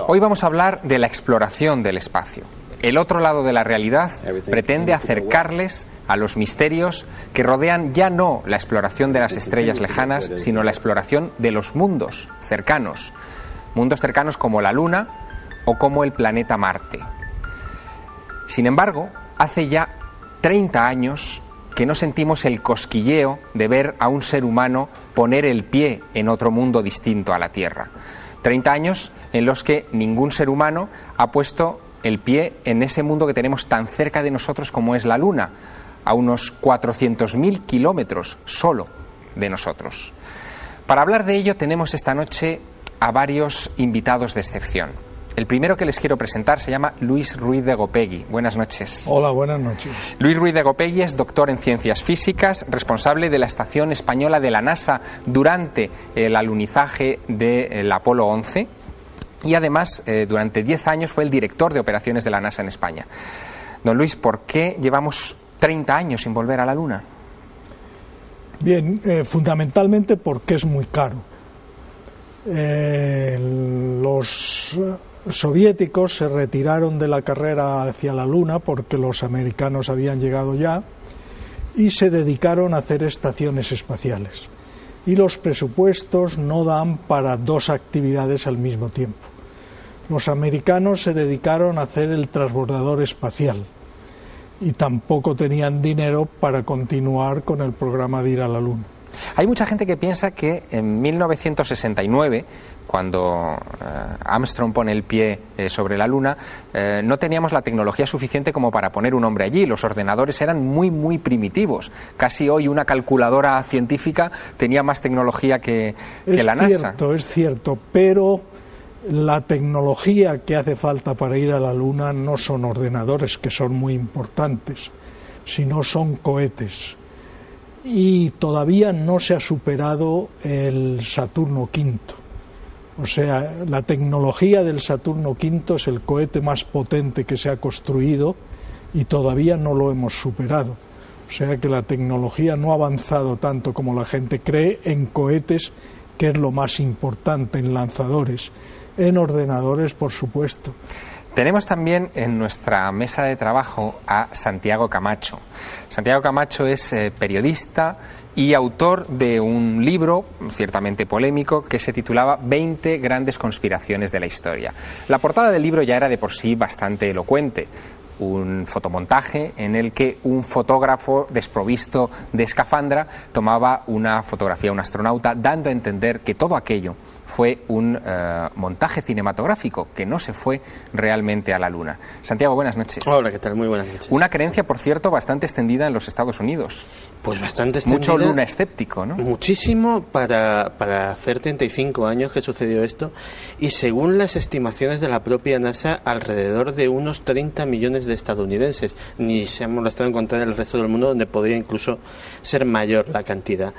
Hoy vamos a hablar de la exploración del espacio. El otro lado de la realidad pretende acercarles a los misterios que rodean ya no la exploración de las estrellas lejanas, sino la exploración de los mundos cercanos. mundos cercanos como la Luna o como el planeta Marte. Sin embargo, hace ya 30 años que no sentimos el cosquilleo de ver a un ser humano poner el pie en otro mundo distinto a la Tierra. 30 años en los que ningún ser humano ha puesto el pie en ese mundo que tenemos tan cerca de nosotros como es la Luna, a unos 400.000 kilómetros solo de nosotros. Para hablar de ello tenemos esta noche a varios invitados de excepción. El primero que les quiero presentar se llama Luis Ruiz de Gopegui. Buenas noches. Hola, buenas noches. Luis Ruiz de Gopegui es doctor en Ciencias Físicas, responsable de la Estación Española de la NASA durante el alunizaje del Apolo 11 y además durante 10 años fue el director de operaciones de la NASA en España. Don Luis, ¿por qué llevamos 30 años sin volver a la Luna? Bien, fundamentalmente porque es muy caro. Los soviéticos se retiraron de la carrera hacia la Luna porque los americanos habían llegado ya y se dedicaron a hacer estaciones espaciales. Y los presupuestos no dan para dos actividades al mismo tiempo. Los americanos se dedicaron a hacer el transbordador espacial y tampoco tenían dinero para continuar con el programa de ir a la Luna. Hay mucha gente que piensa que en 1969, cuando Armstrong pone el pie sobre la Luna, no teníamos la tecnología suficiente como para poner un hombre allí. Los ordenadores eran muy primitivos. Casi hoy una calculadora científica tenía más tecnología que la NASA. Es cierto, pero la tecnología que hace falta para ir a la Luna no son ordenadores, que son muy importantes, sino son cohetes. Y todavía no se ha superado el Saturno V. O sea, la tecnología del Saturno V es el cohete más potente que se ha construido y todavía no lo hemos superado. O sea que la tecnología no ha avanzado tanto como la gente cree en cohetes, que es lo más importante, en lanzadores, en ordenadores, por supuesto. Tenemos también en nuestra mesa de trabajo a Santiago Camacho. Santiago Camacho es periodista y autor de un libro ciertamente polémico que se titulaba 20 grandes conspiraciones de la historia. La portada del libro ya era de por sí bastante elocuente. Un fotomontaje en el que un fotógrafo desprovisto de escafandra tomaba una fotografía a un astronauta, dando a entender que todo aquello fue un montaje cinematográfico, que no se fue realmente a la Luna. Santiago, buenas noches. Hola, ¿qué tal? Muy buenas noches. Una creencia, por cierto, bastante extendida en los Estados Unidos. Pues bastante extendida. Mucho luna escéptico, ¿no? Muchísimo para hacer 35 años que sucedió esto, y según las estimaciones de la propia NASA, alrededor de unos 30 millones de estadounidenses. Ni se han molestado en contar el resto del mundo, donde podría incluso ser mayor la cantidad.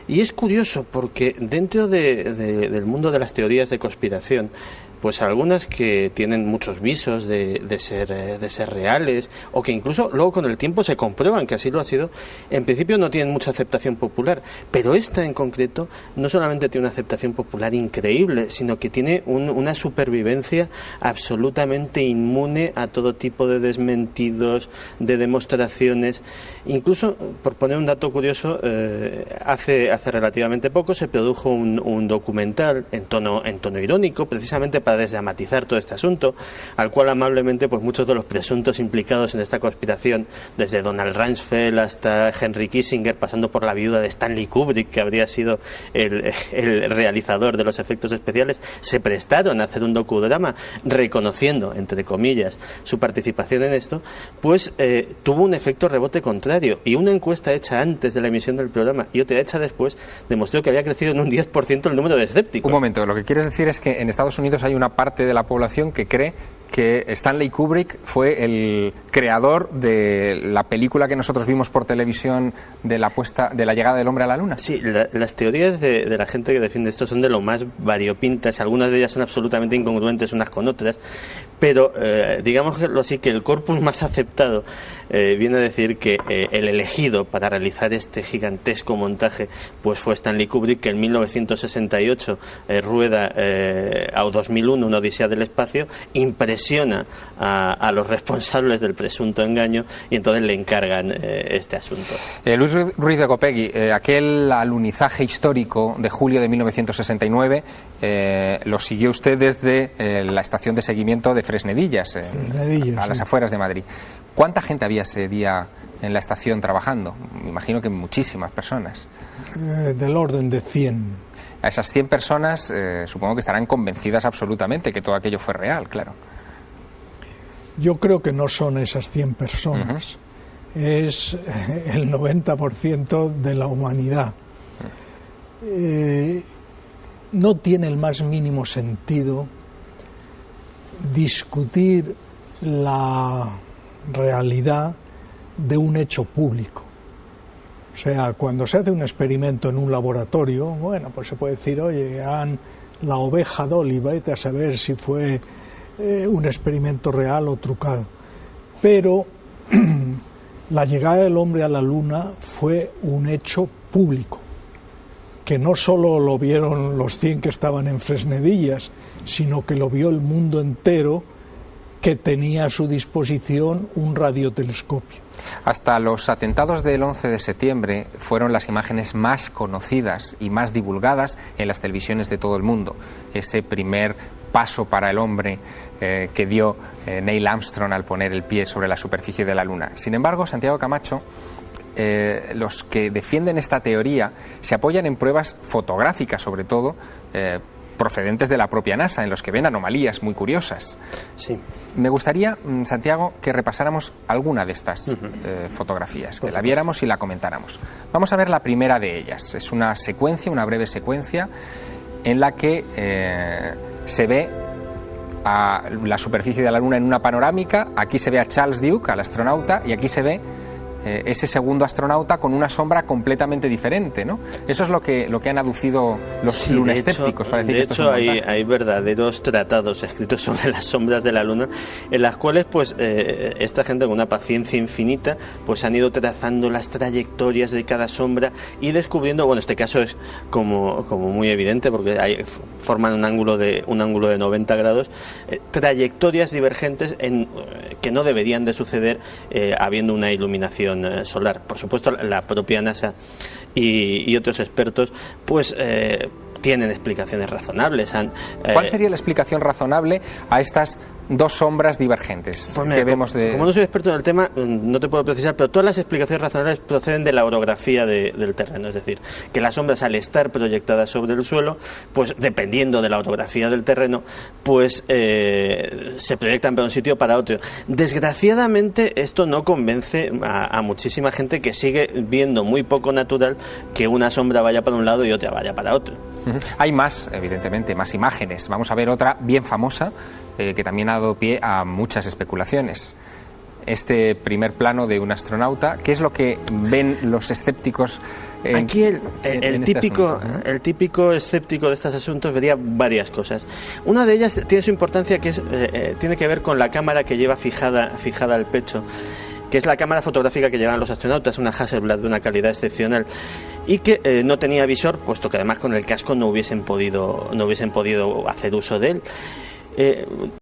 Y es curioso porque dentro del mundo de las teorías de conspiración, pues algunas que tienen muchos visos de ser reales, o que incluso luego con el tiempo se comprueban que así lo ha sido, en principio no tienen mucha aceptación popular, pero esta en concreto no solamente tiene una aceptación popular increíble, sino que tiene una supervivencia absolutamente inmune a todo tipo de desmentidos, de demostraciones. Incluso, por poner un dato curioso, hace relativamente poco se produjo un documental en tono irónico, precisamente para desdramatizar todo este asunto, al cual amablemente pues muchos de los presuntos implicados en esta conspiración, desde Donald Rumsfeld hasta Henry Kissinger, pasando por la viuda de Stanley Kubrick, que habría sido el realizador de los efectos especiales, se prestaron a hacer un docudrama reconociendo, entre comillas, su participación en esto, pues tuvo un efecto rebote contrario, y una encuesta hecha antes de la emisión del programa y otra hecha después demostró que había crecido en un 10% el número de escépticos. Un momento, lo que quieres decir es que en Estados Unidos hay una parte de la población que cree que Stanley Kubrick fue el creador de la película que nosotros vimos por televisión de la llegada del hombre a la Luna. Sí, las teorías de la gente que defiende esto son de lo más variopintas, algunas de ellas son absolutamente incongruentes unas con otras, pero digámoslo así, que el corpus más aceptado viene a decir que el elegido para realizar este gigantesco montaje pues fue Stanley Kubrick, que en 1968 rueda a 2001 una odisea del espacio impresionante, presiona a los responsables del presunto engaño y entonces le encargan este asunto. Luis Ruiz de Gopegui, aquel alunizaje histórico de julio de 1969 lo siguió usted desde la estación de seguimiento de Fresnedillas, a las afueras de Madrid. ¿Cuánta gente había ese día en la estación trabajando? Me imagino que muchísimas personas. Del orden de 100. A esas 100 personas supongo que estarán convencidas absolutamente que todo aquello fue real, claro. Yo creo que no son esas 100 personas, es el 90% de la humanidad. No tiene el más mínimo sentido discutir la realidad de un hecho público. O sea, cuando se hace un experimento en un laboratorio, bueno, pues se puede decir, oye, la oveja Dolly, vete a saber si fue un experimento real o trucado. Pero la llegada del hombre a la Luna fue un hecho público, que no solo lo vieron los 100 que estaban en Fresnedillas, sino que lo vio el mundo entero, que tenía a su disposición un radiotelescopio. Hasta los atentados del 11 de septiembre fueron las imágenes más conocidas y más divulgadas en las televisiones de todo el mundo. Ese primer paso para el hombre que dio Neil Armstrong al poner el pie sobre la superficie de la Luna. Sin embargo, Santiago Camacho, los que defienden esta teoría se apoyan en pruebas fotográficas, sobre todo, procedentes de la propia NASA, en los que ven anomalías muy curiosas. Sí. Me gustaría, Santiago, que repasáramos alguna de estas fotografías, que la viéramos y la comentáramos. Vamos a ver la primera de ellas. Es una secuencia, una breve secuencia, en la que se ve a la superficie de la Luna en una panorámica. Aquí se ve a Charles Duke, al astronauta, y aquí se ve ese segundo astronauta con una sombra completamente diferente, ¿no? Eso es lo que han aducido los lunescépticos. Para decir de que hecho hay verdaderos tratados escritos sobre las sombras de la Luna, en las cuales pues esta gente con una paciencia infinita pues han ido trazando las trayectorias de cada sombra y descubriendo, bueno, este caso es como muy evidente porque forman un ángulo de 90 grados, trayectorias divergentes que no deberían de suceder habiendo una iluminación solar. Por supuesto, la propia NASA y otros expertos pues tienen explicaciones razonables. ¿Cuál sería la explicación razonable a estas dos sombras divergentes pues mira, que vemos de...? Como no soy experto en el tema, no te puedo precisar, pero todas las explicaciones razonables proceden de la orografía del terreno, es decir, que las sombras al estar proyectadas sobre el suelo, pues dependiendo de la orografía del terreno, pues se proyectan para un sitio o para otro. Desgraciadamente esto no convence a muchísima gente que sigue viendo muy poco natural que una sombra vaya para un lado y otra vaya para otro. Hay más, evidentemente, más imágenes. Vamos a ver otra bien famosa que también ha dado pie a muchas especulaciones. Este primer plano de un astronauta, ¿qué es lo que ven los escépticos? Aquí el típico escéptico de estos asuntos vería varias cosas. Una de ellas tiene su importancia, que tiene que ver con la cámara que lleva fijada al pecho, que es la cámara fotográfica que llevan los astronautas, una Hasselblad de una calidad excepcional, y que no tenía visor, puesto que además con el casco no hubiesen podido hacer uso de él.